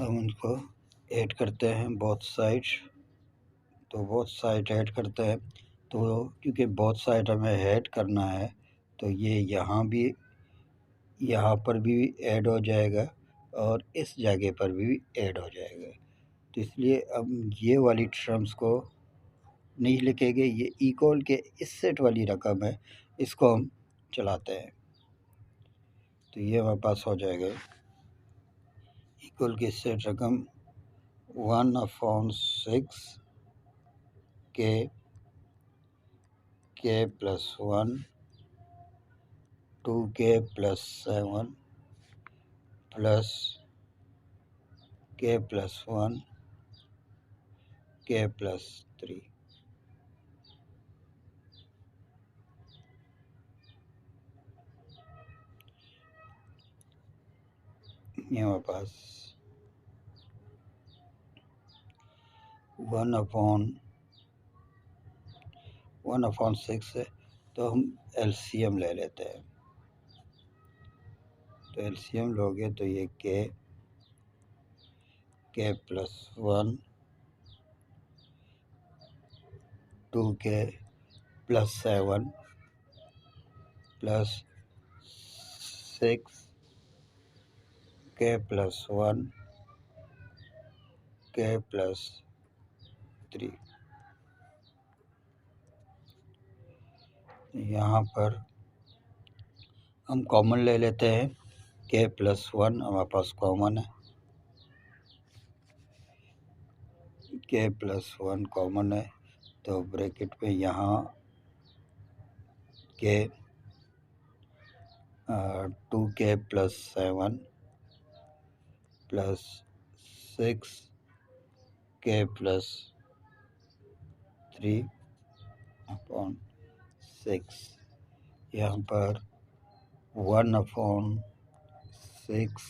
Speaker 2: हम इनको ऐड करते हैं बोथ साइड्स। तो बोथ साइड ऐड करते हैं तो क्योंकि बोथ साइड हमें ऐड करना है तो ये यहाँ पर भी ऐड हो जाएगा और इस जगह पर भी ऐड हो जाएगा। तो इसलिए अब ये वाली टर्म्स को नहीं लिखेंगे, ये इक्वल के इस सेट वाली रकम है, इसको हम चलाते हैं तो ये हमारे पास हो जाएगा इक्वल के सेट रकम 1/6 के plus 1 2k plus 7 plus k plus 1 k plus 3। ये हमारे पास 1/6 है तो हम एलसीएम ले लेते हैं। तो एलसीएम लोगे तो ये k plus 1 2k plus 7 plus 6 k plus 1 k plus 3। यहाँ पर हम कॉमन ले लेते हैं k प्लस 1 हमारे पास कॉमन है, k प्लस 1 कॉमन है तो ब्रैकेट में यहाँ k 2k plus 7 plus 6k plus 3/6 यहाँ पर 1/6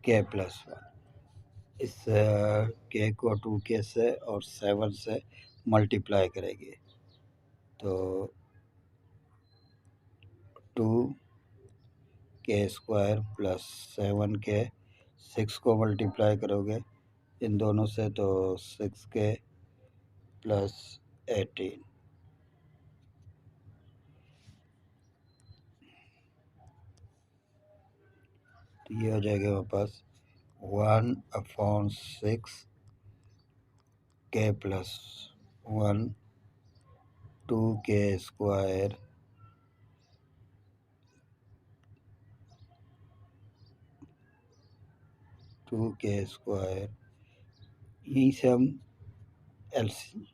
Speaker 2: k प्लस 1। इस k को 2k से और 7 से मल्टीप्लाई करेंगे तो 2k स्क्वायर प्लस 7k 6 को मल्टीप्लाई करोगे इन दोनों से तो 6k प्लस 18। तो ये हो जाएगा हमारे पास 1/6 k plus 1 2k square 2k square. यहीं से हम एलसी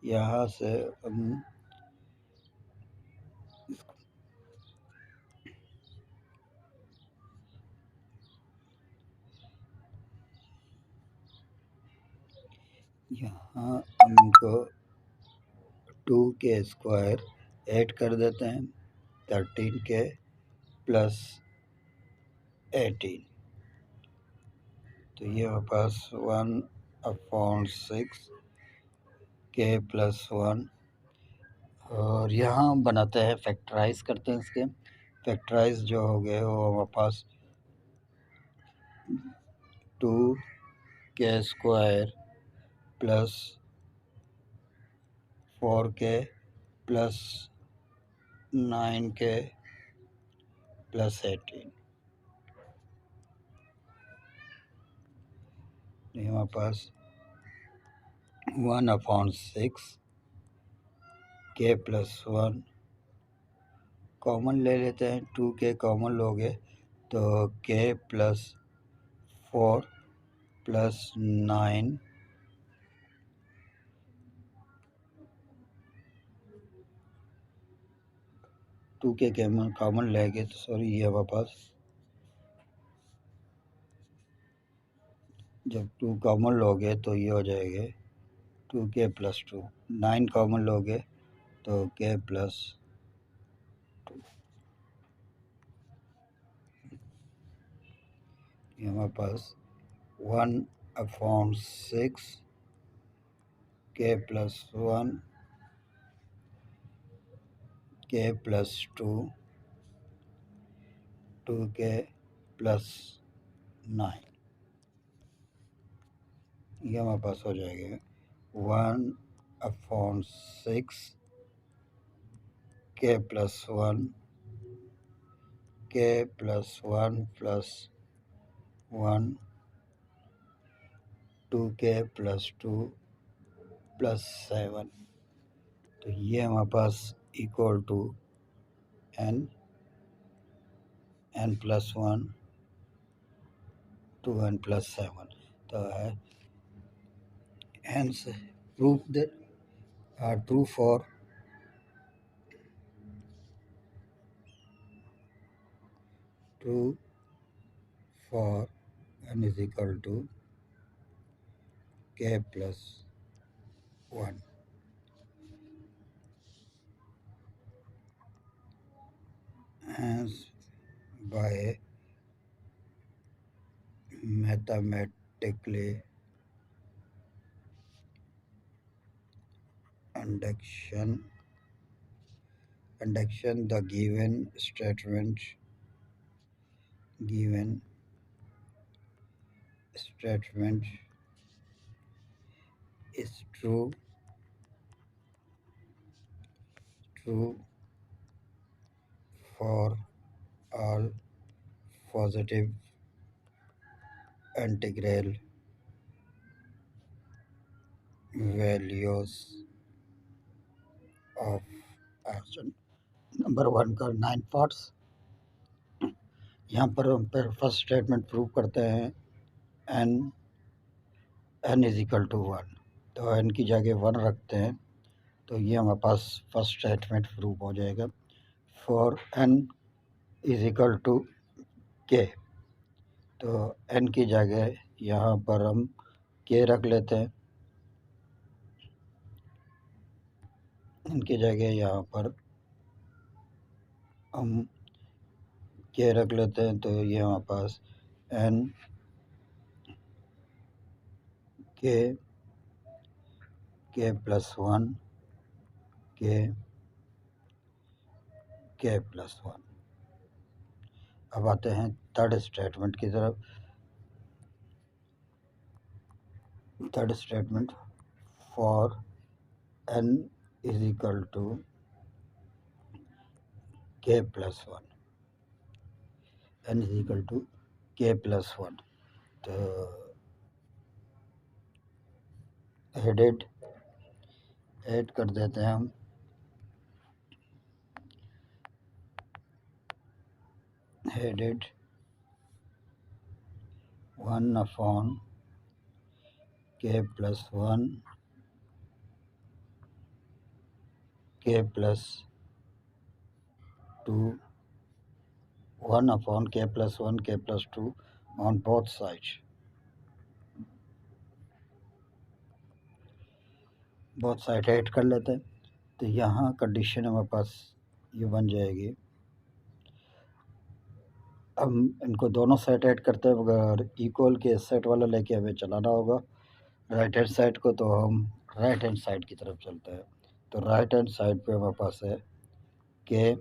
Speaker 2: यहाँ से हम यहाँ हम इनको 2k स्क्वायर ऐड कर देते हैं 13k प्लस 18। तो ये हमारे पास 1/6 k प्लस 1 और यहाँ हम बनाते हैं फैक्टराइज करते हैं इसके। फैक्टराइज जो हो गए वो हमारे पास 2k square plus 4k plus 9k plus 18। ये हमारे पास 1/6 k प्लस 1 कॉमन ले लेते हैं 2k कॉमन लोगे तो k plus 4 plus 9 2k common लेंगे तो सॉरी ये हमारे पास जब 2 कॉमन लोगे तो ये हो जाएगा 2k प्लस 2। 9 कॉमन लोगे तो k प्लस 2। ये हमारे पास 1/6 k plus 1 k plus 2 2k plus 9, ये हमारे पास हो जाएगा 1/6 k plus 1 k plus 1 plus 1 2k plus 2 plus 7, तो ये हमारे पास equal to n plus 1 to n plus 7, तो है hence proof that are true for n is equal to k plus 1. Hence by mathematically induction the given statement is true for all positive integral values of action. Number 1 का 9 parts. यहाँ पर हम first statement prove करते हैं n is equal to 1, तो n की जगह 1 रखते हैं, तो ये हमारे पास फर्स्ट स्टेटमेंट प्रूव हो जाएगा। For n is equal to k, तो n की जगह यहाँ पर हम k रख लेते हैं, n की जगह यहाँ पर हम k रख लेते हैं, तो ये हमारे पास n k plus 1 k plus 1। अब आते हैं थर्ड स्टेटमेंट की तरफ। Third statement for n is equal to k plus 1, n is equal to k plus 1, तो ऐड कर देते हैं हम। Added 1 k plus 1 k plus 2 1 k plus 1 k plus 2 on both sides। Both side add कर लेते हैं, तो यहाँ कंडीशन हमारे पास ये बन जाएगी। हम इनको दोनों साइड ऐड करते हैं, अगर इक्वल के सेट वाला लेके हमें चलाना होगा राइट हैंड साइड को, तो हम राइट हैंड साइड की तरफ चलते हैं। तो राइट हैंड साइड पे हमारे पास है k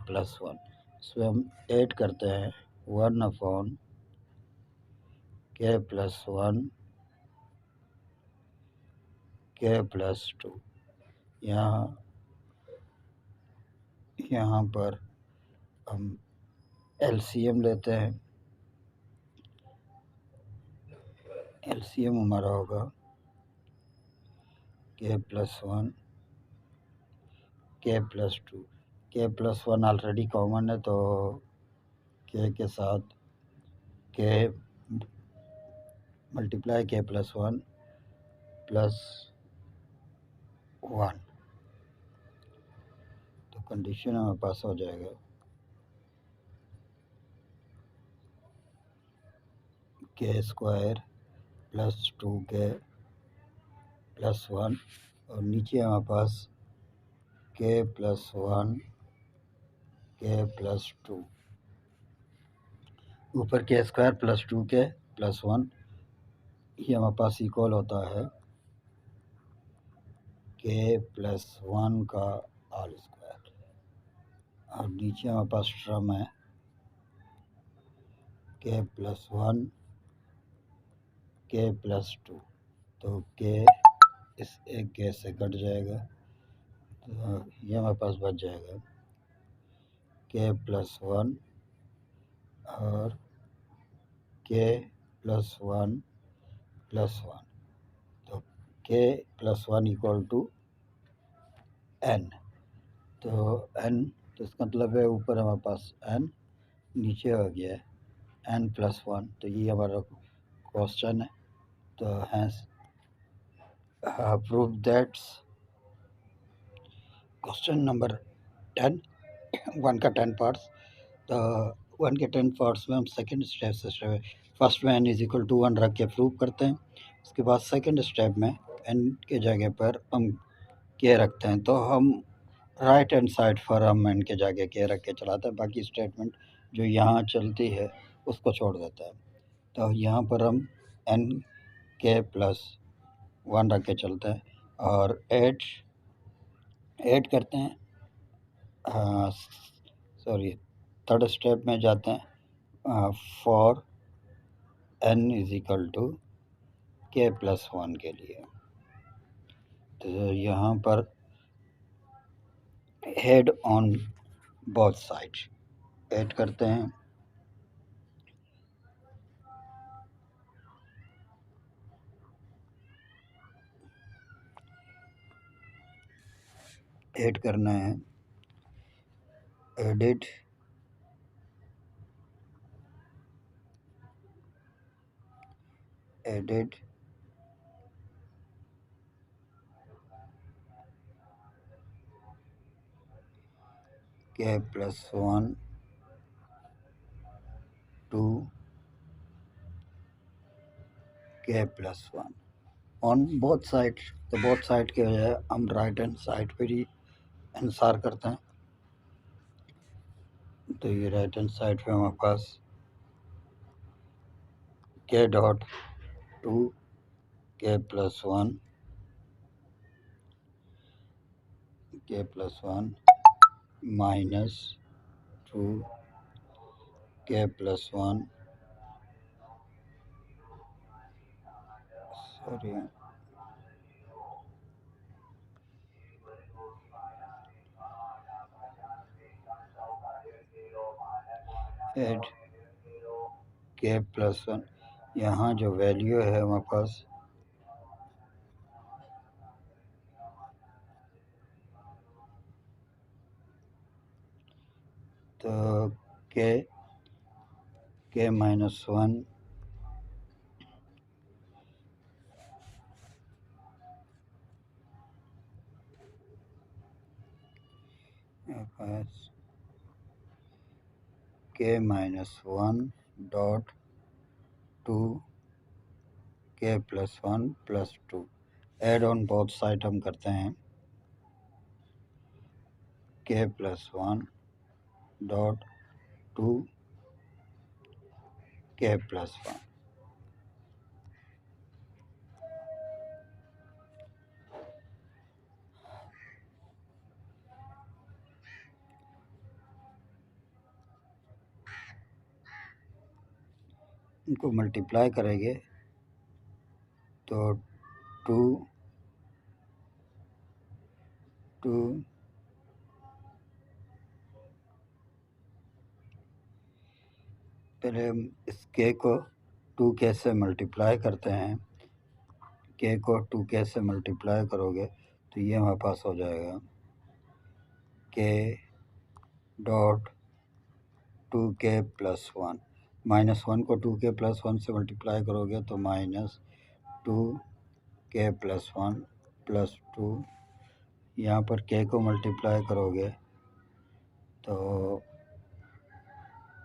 Speaker 2: प्लस 1, इसमें हम ऐड करते हैं 1 k प्लस 1 k प्लस 2। यहाँ पर हम LCM लेते हैं। LCM हमारा होगा k plus 1 k plus 2। k plus 1 already common है, तो k के साथ k multiply k plus 1 plus 1, तो कंडीशन हमारे पास हो जाएगा k square plus 2k plus 1, और नीचे हमारे पास k प्लस 1 k प्लस 2, ऊपर k square plus 2k plus 1, ये हमारे पास इक्वल होता है k प्लस 1 का ऑल स्क्वायर, और नीचे हमारे पास टर्म है के प्लस 1 के प्लस 2, तो के इस एक के से कट जाएगा, तो ये हमारे पास बच जाएगा के प्लस 1 और के प्लस 1 प्लस 1, तो के प्लस 1 इक्वल टू एन। तो एन, तो इसका मतलब है ऊपर हमारे पास एन, नीचे हो गया है एन प्लस 1, तो ये हमारा क्वेश्चन है। तो hence prove that's question number 10, 1 का 10 पार्ट्स। तो 1 के 10 पार्ट्स में हम सेकंड स्टेप से फर्स्ट में एन इज इक्वल टू 1 रख के प्रूव करते हैं। उसके बाद सेकंड स्टेप में एन के जगह पर हम के रखते हैं, तो हम राइट हैंड साइड पर हम एन के जगह के रख के चलाते हैं, बाकी स्टेटमेंट जो यहाँ चलती है उसको छोड़ देता है। तो यहाँ पर हम एन के प्लस 1 रख के चलते हैं और ऐड करते हैं। सॉरी, थर्ड स्टेप में जाते हैं for n is equal to k plus 1 के लिए। तो यहाँ पर add on both side add करते हैं। ऐड करना है add it add it k plus 1 to k plus 1 on both side. तो बोथ साइड के बजाय हम राइट हैंड साइड पर ही इंसार करते हैं। तो ये राइट हैंड साइड पे हमारे पास के dot two k plus 1 k plus 1 minus 2 के प्लस 1, सॉरी, एड के प्लस 1। यहाँ जो वैल्यू है हमारे पास तो के माइनस 1 पास k minus 1 dot two k plus 1 plus 2। Add on both side हम करते हैं k plus 1 dot two k plus 1। इनको मल्टीप्लाई करेंगे तो टू टू पहले हम इस के को 2 के से मल्टीप्लाई करते हैं। के को 2 के से मल्टीप्लाई करोगे तो ये हमारे पास हो जाएगा के डॉट 2 के प्लस 1। माइनस 1 को 2 के प्लस 1 से मल्टीप्लाई करोगे तो माइनस 2 के प्लस 1 प्लस 2। यहाँ पर के को मल्टीप्लाई करोगे तो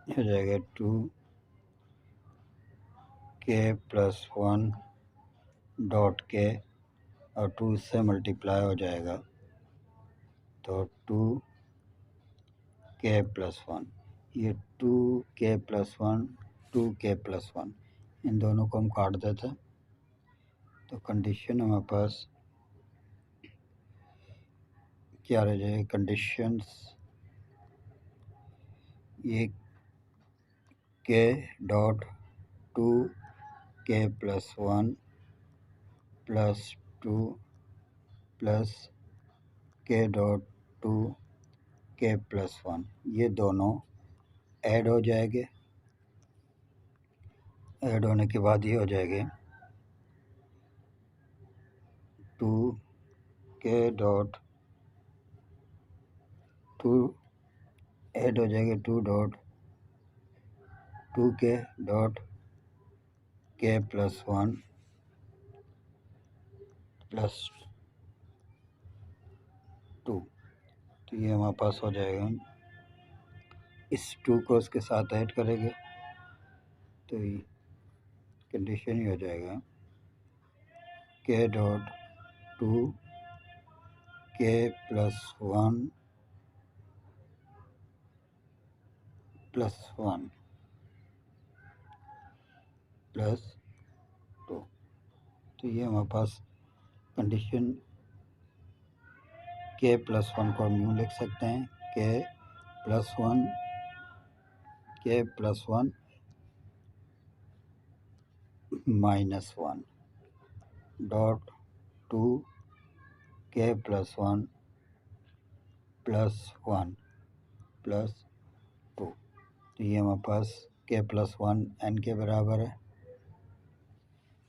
Speaker 2: हो जाएगा 2 के प्लस 1 डॉट के, और 2 से मल्टीप्लाई हो जाएगा तो 2 के प्लस 1। ये 2 के प्लस 1 2 के प्लस 1, इन दोनों को हम काट देते हैं। तो कंडीशन हमारे पास क्या रह जाएगी, कंडीशंस ये k dot 2k plus 1 plus 2 plus k dot 2k plus 1, ये दोनों ऐड हो जाएंगे। ऐड होने के बाद ये हो जाएंगे 2k डॉट 2 ऐड हो जाएंगे 2k dot k plus 1 plus 2। तो ये हमारे पास हो जाएगा। इस 2 को उसके साथ ऐड करेंगे तो ये कंडीशन ही हो जाएगा k dot 2k plus 1 plus 1 plus 2। तो ये हमारे पास कंडीशन k प्लस 1 को हम यूँ लिख सकते हैं k plus 1 minus 1 dot 2k plus 1 plus 1 plus 2। तो ये हमारे पास k प्लस 1 n के बराबर है।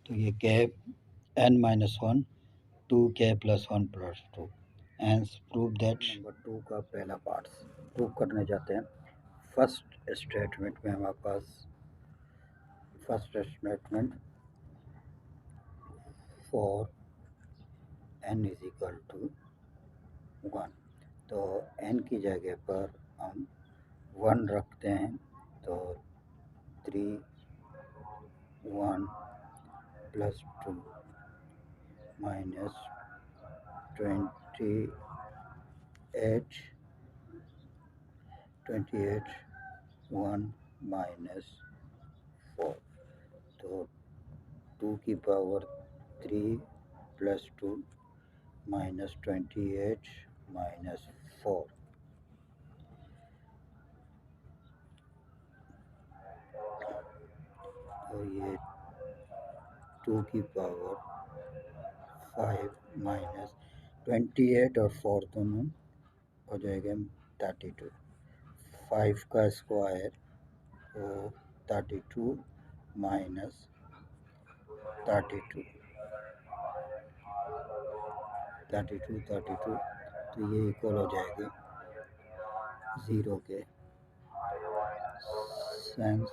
Speaker 2: तो ये k n minus 1 2k plus 1 plus 2 and prove that. Number 2 का पहला पार्ट प्रूव करने जाते हैं। फर्स्ट स्टेटमेंट में हमारे पास first statement for n is equal to 1। तो n की जगह पर हम 1 रखते हैं तो 3 1 प्लस 2 माइनस 28 1 माइनस 4। तो 2 की पावर 3 प्लस 2 माइनस 28 माइनस 4। तो ये 2 की पावर 5 माइनस 28 और 4 दोनों हो जाएगा 32। 5 का स्क्वायर तो 32 माइनस 32 तो ये इक्वल हो जाएगा 0 के। Sense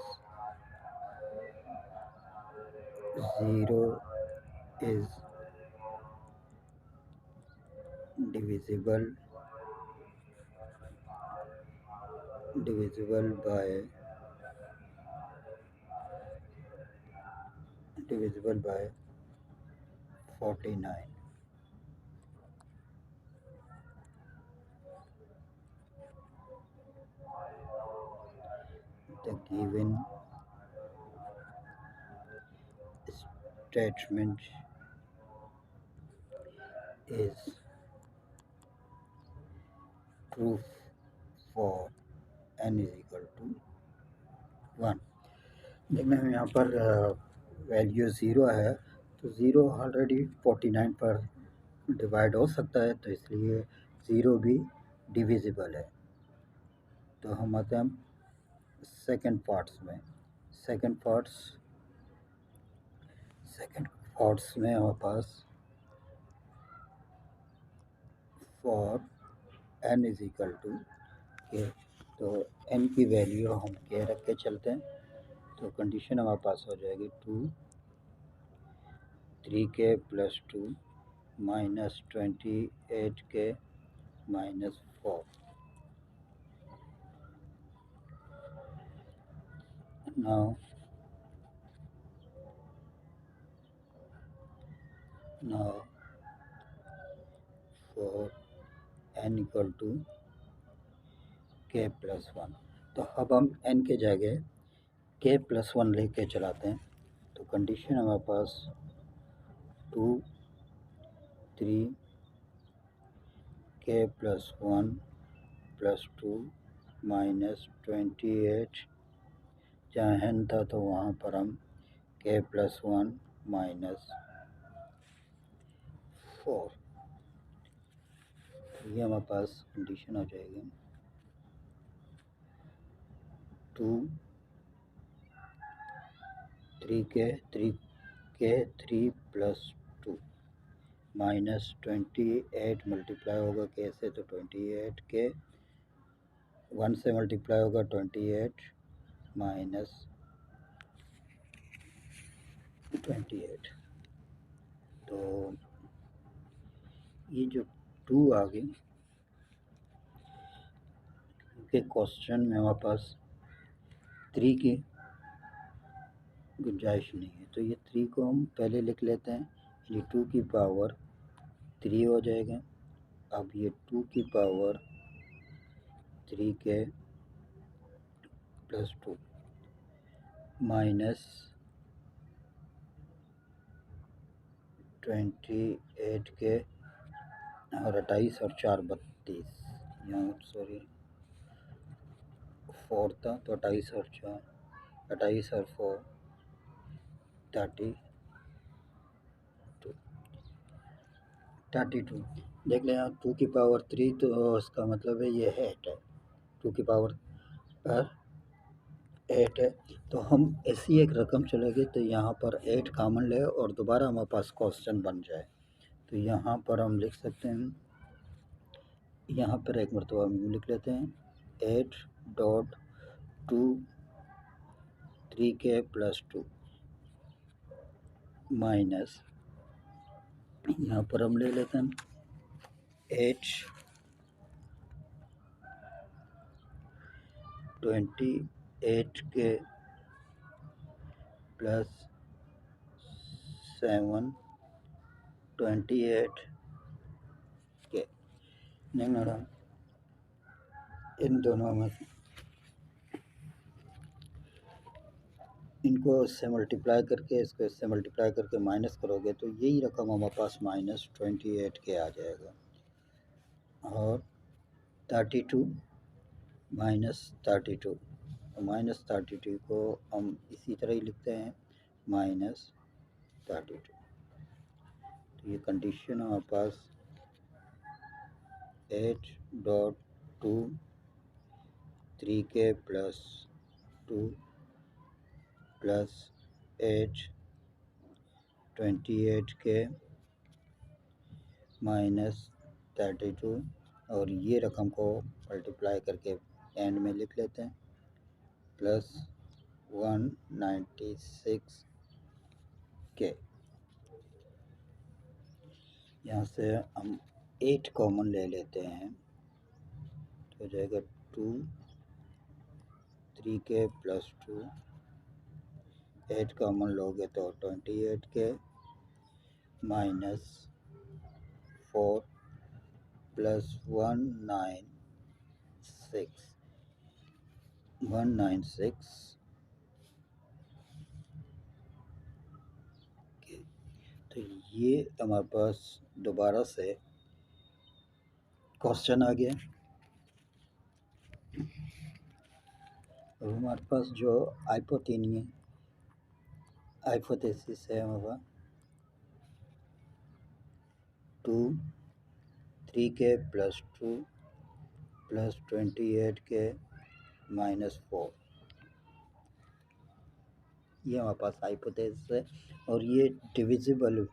Speaker 2: 0 is divisible by 49। The given statement is proof for n is equal to 1। देखना है यहाँ पर वैल्यू 0 है तो 0 ऑलरेडी 49 पर डिवाइड हो सकता है तो इसलिए 0 भी डिविजिबल है। तो हम आते हैं सेकंड पार्ट्स में। सेकंड पार्ट्स में हमारे पास for n is equal to k. तो n की वैल्यू हम के रख के चलते हैं तो कंडीशन हमारे पास हो जाएगी 3k plus 2 minus 28k minus 4। now for n equal to k plus 1। तो अब हम n के जगह k प्लस 1 लेके चलाते हैं तो कंडीशन हमारे पास 2 3 k प्लस 1 प्लस 2 माइनस 28 जहाँ n था तो वहाँ पर हम k + 1 - 4, ये हमारे पास कंडीशन हो जाएगी। 2 3k 3 + 2 -28 मल्टीप्लाई होगा k से तो 28 k, 1 से मल्टीप्लाई होगा 28 -28, तो ये जो 2 आ गई, क्योंकि क्वेश्चन में हमारे पास 3 की गुंजाइश नहीं है, तो ये 3 को हम पहले लिख लेते हैं, ये 2 की पावर 3 हो जाएगा। अब ये 2 की पावर 3k + 2 -28k और 28 और 4 32, यहाँ सॉरी 4 था तो 28 और 4 28 और 4 32 32। देख लें यहाँ 2 की पावर 3, तो इसका मतलब है ये 8 है, 2 की पावर 8 है, तो हम ऐसी एक रकम चलेगी तो यहाँ पर 8 कॉमन ले और दोबारा हमारे पास क्वेश्चन बन जाए, तो यहाँ पर हम लिख सकते हैं, यहाँ पर एक मरतबा हम यूँ लिख लेते हैं 8.2 3k + 2 माइनस, यहाँ पर हम ले लेते हैं 8 28k + 7 28k। नहीं मैडम, इन दोनों में इनको इससे मल्टीप्लाई करके, इसको इससे मल्टीप्लाई करके माइनस करोगे तो यही रकम हमारे पास -28k आ जाएगा, और 32 -32, -32 को हम इसी तरह ही लिखते हैं -32, तो ये कंडीशन हमारे पास 8.2 3k + 2 + 8 28k -32, और ये रकम को मल्टीप्लाई करके एंड में लिख लेते हैं +196k। यहाँ से हम 8 कॉमन ले लेते हैं, तो हो जाएगा 2 3k + 2, 8 कॉमन लोगे तो 28k -4 + 196 के, तो ये हमारे पास दोबारा से क्वेश्चन आ गया। अब हमारे पास जो हाइपोथेसिस है हमारा 2 3k + 2 + 28k -4, ये हमारे पास हाइपोथेसिस है, और ये डिविजिबल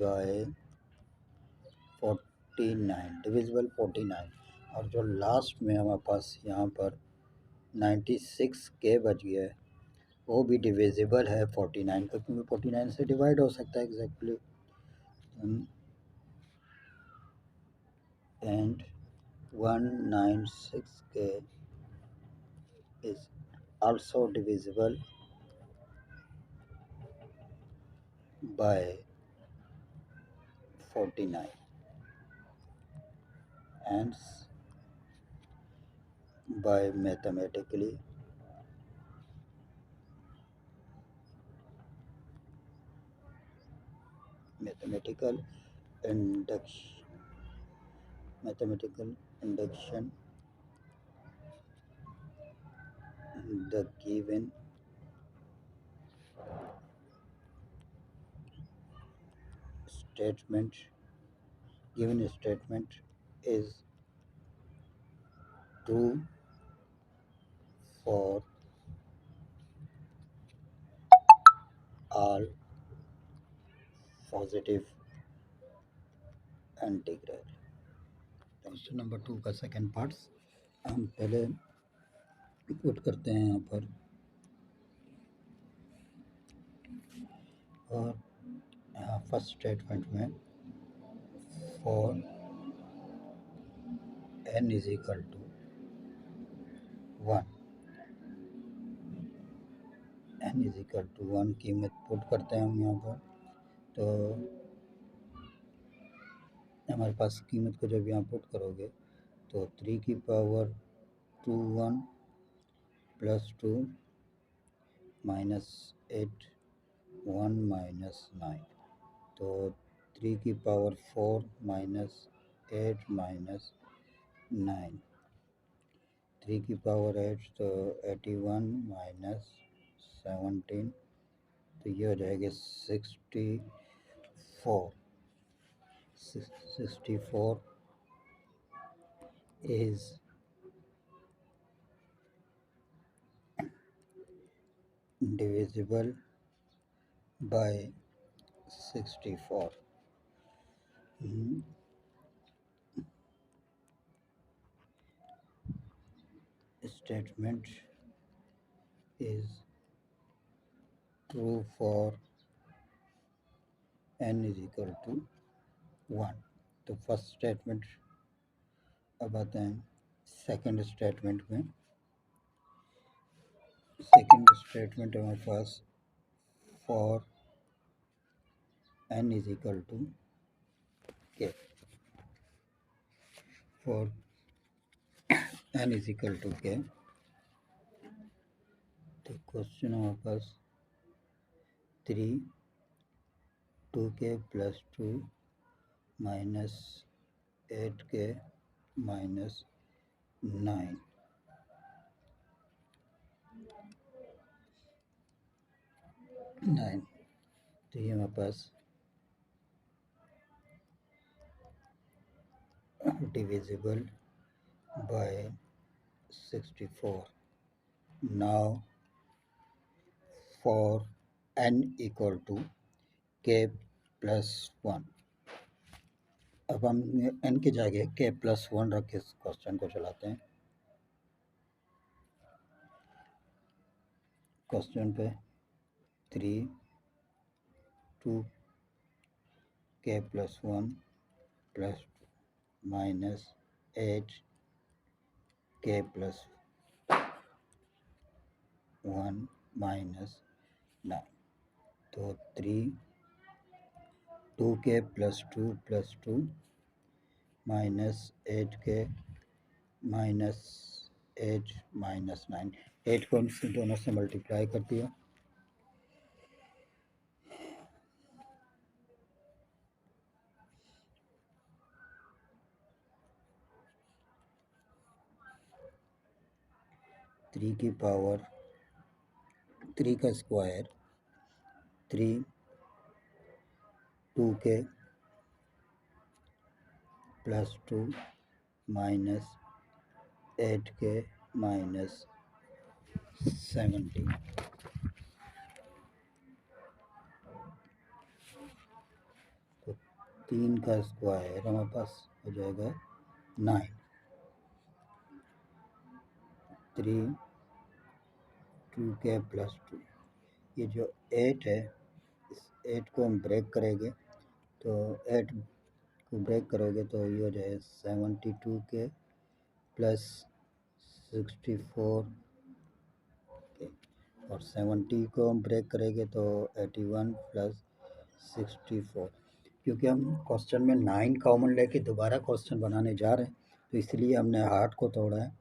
Speaker 2: बाय 49, और जो लास्ट में हमारे पास यहाँ पर 96k बच गया है, वो भी डिविजिबल है 49 का, क्योंकि 49 से डिवाइड हो सकता है exactly, and 196k is also divisible by 49, hence by mathematical induction mathematical induction. The statement given statement is true for all positive integral. Question number 2 का सेकंड पार्ट हम पहले पुट करते हैं यहाँ पर, और यहाँ फर्स्ट स्टेटमेंट में for n is equal to 1, n is equal to 1 कीमत पुट करते हैं हम यहाँ पर। तो हमारे पास कीमत को जब यहाँ पुट करोगे तो 3 की पावर 2 1 प्लस 2 माइनस 8 1 माइनस 9, तो 3 की पावर 4 माइनस 8 माइनस 9, 3 की पावर 8 तो 81 माइनस 17, तो ये हो जाएगा 64 is divisible by 64. Statement is true for n is equal to 1. तो फर्स्ट स्टेटमेंट अब आते हैं सेकंड स्टेटमेंट में। सेकंड स्टेटमेंट हमारे पास for n is equal to k, for n is equal to k। तो क्वेश्चन हमारे पास 3 2k plus 2 minus 8k minus 9, तो ये हमारे पास divisible by 64. Now for n equal to k plus 1, अब हम n की जगह k plus 1 रख के इस क्वेश्चन को चलाते हैं। क्वेश्चन पे 3 2 k plus 1 plus minus 8 k plus 1 minus 9, तो 2k plus 2 minus 8k minus 8 minus 9, 8 को दोनों से मल्टीप्लाई कर दिया, थ्री की पावर 3 का square 3 2k plus 2 minus 8k minus 17, तो 3 का स्क्वायर हमारे पास हो जाएगा 9, 3 2k प्लस 2, ये जो 8 है इस 8 को हम ब्रेक करेंगे, तो 8 को ब्रेक करोगे तो ये हो जाए 72k प्लस 64 के, और 70 को हम ब्रेक करेंगे तो 81 प्लस 64। क्योंकि हम क्वेश्चन में 9 कॉमन लेके दोबारा क्वेश्चन बनाने जा रहे हैं, तो इसलिए हमने 8 को तोड़ा है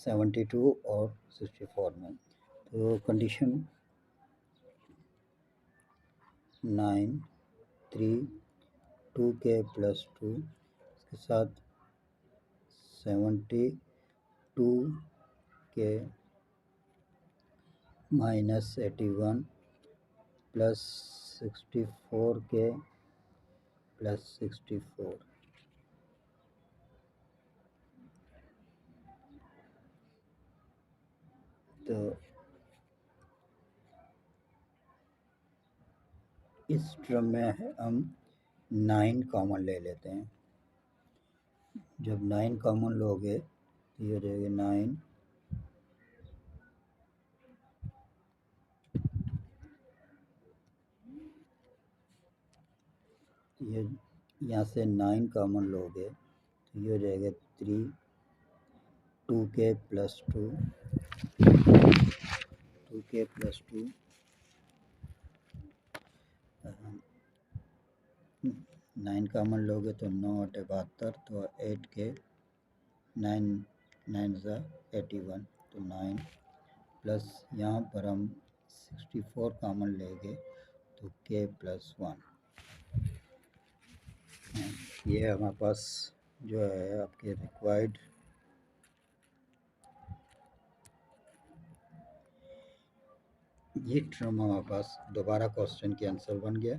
Speaker 2: 72 और 64 में। तो कंडीशन 9 3 2k प्लस 2 इसके साथ 72k minus 81 plus 64k plus 64. तो इस टर्म में हम 9 कॉमन ले लेते हैं। जब 9 कॉमन लोगे तो ये हो जाएगा 9 ये यहाँ से 9 कॉमन लोगे तो ये हो जाएगा 3 2k plus 2 2k plus 2 9 common लोगे तो 9 8 72 तो 8k 9 9 ज़ा 81 तो 9 प्लस यहाँ पर हम 64 कॉमन लेंगे तो k plus 1। ये हमारे पास जो है आपके रिक्वायर्ड ये टर्म हमारे पास दोबारा क्वेश्चन के आंसर बन गया।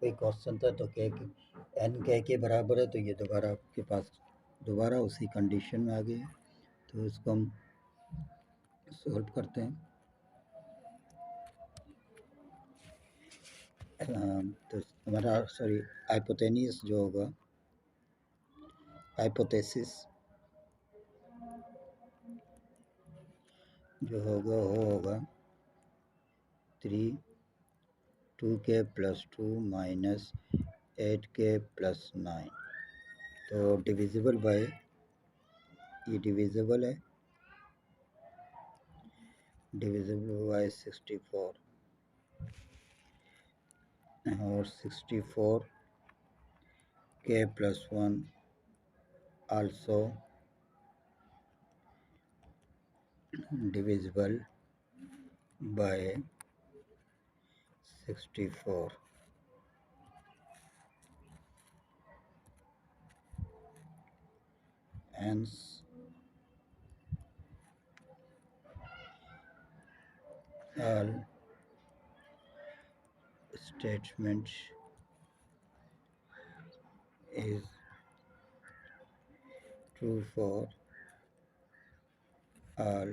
Speaker 2: कोई क्वेश्चन था तो n के बराबर है तो ये दोबारा आपके पास दोबारा उसी कंडीशन में आ गई है। तो इसको हम सॉल्व करते हैं। तो हमारा हाइपोथेसिस जो होगा हाइपोथेसिस जो होगा वो होगा 3 2k plus 2 minus 8k plus 9 तो डिविजिबल बाय ये डिविजिबल है डिविजिबल बाय 64 और 64 k plus 1 also divisible by 64 hence all statement is true for all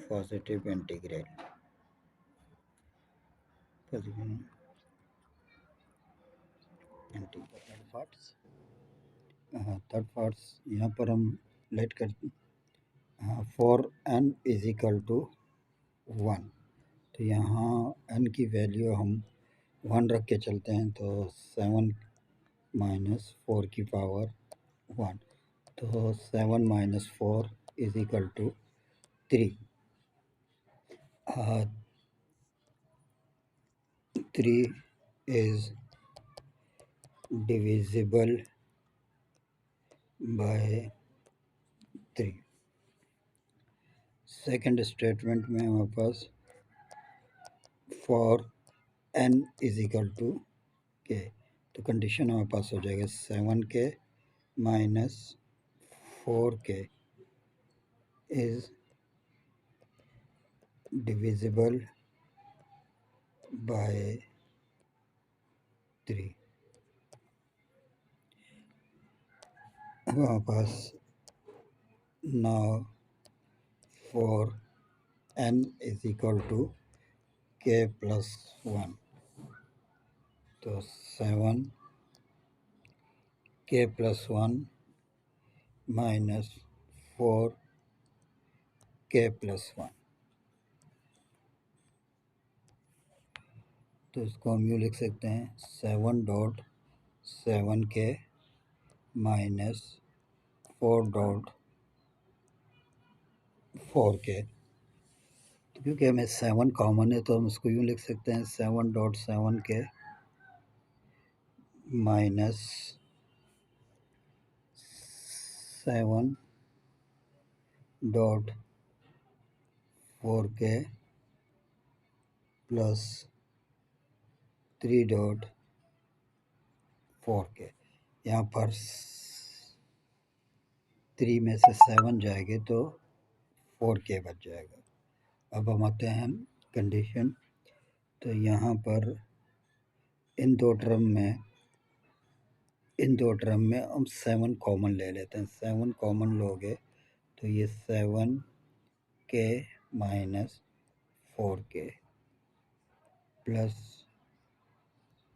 Speaker 2: positive integral third parts यहाँ पर हम लेट करते for n is equal to 1 तो यहाँ n की वैल्यू हम 1 रख के चलते हैं तो 7 माइनस 4 की पावर 1 तो 7 minus 4 is equal to 3 3 is divisible by 3। Second statement में हमारे पास for n is equal to k तो कंडीशन हमारे पास हो जाएगा 7k minus 4k is divisible by 3। हमारे पास now for n is equal to k plus 1 तो 7 k plus 1 minus 4 k plus 1 तो इसको हम यूँ लिख सकते हैं 7.7k माइनस 4.4k तो क्योंकि हमें 7 कॉमन है तो हम इसको यूँ लिख सकते हैं 7.7k minus 7.4k plus 3.4k यहाँ पर 3 में से 7 जाएंगे तो 4k बच जाएगा। अब हम आते हैं कंडीशन। तो यहाँ पर इन दो टर्म में हम 7 कॉमन ले लेते हैं। 7 कॉमन लोगे तो ये 7k minus 4k plus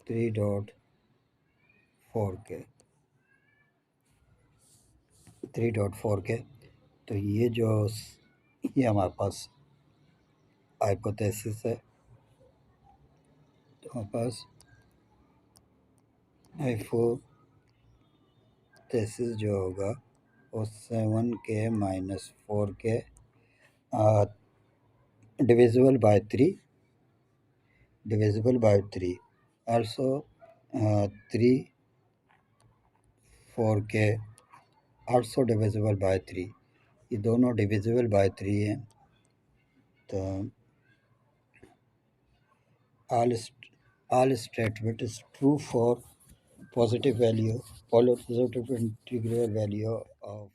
Speaker 2: 3.4k तो ये हमारे पास हाइपोथेसिस है। तो हमारे पास हाइपोथेसिस जो होगा वो 7k minus 4k divisible by 3 also 3 4k also divisible by 3, ये दोनों divisible by 3 हैं। तो all statement is true for positive integral value of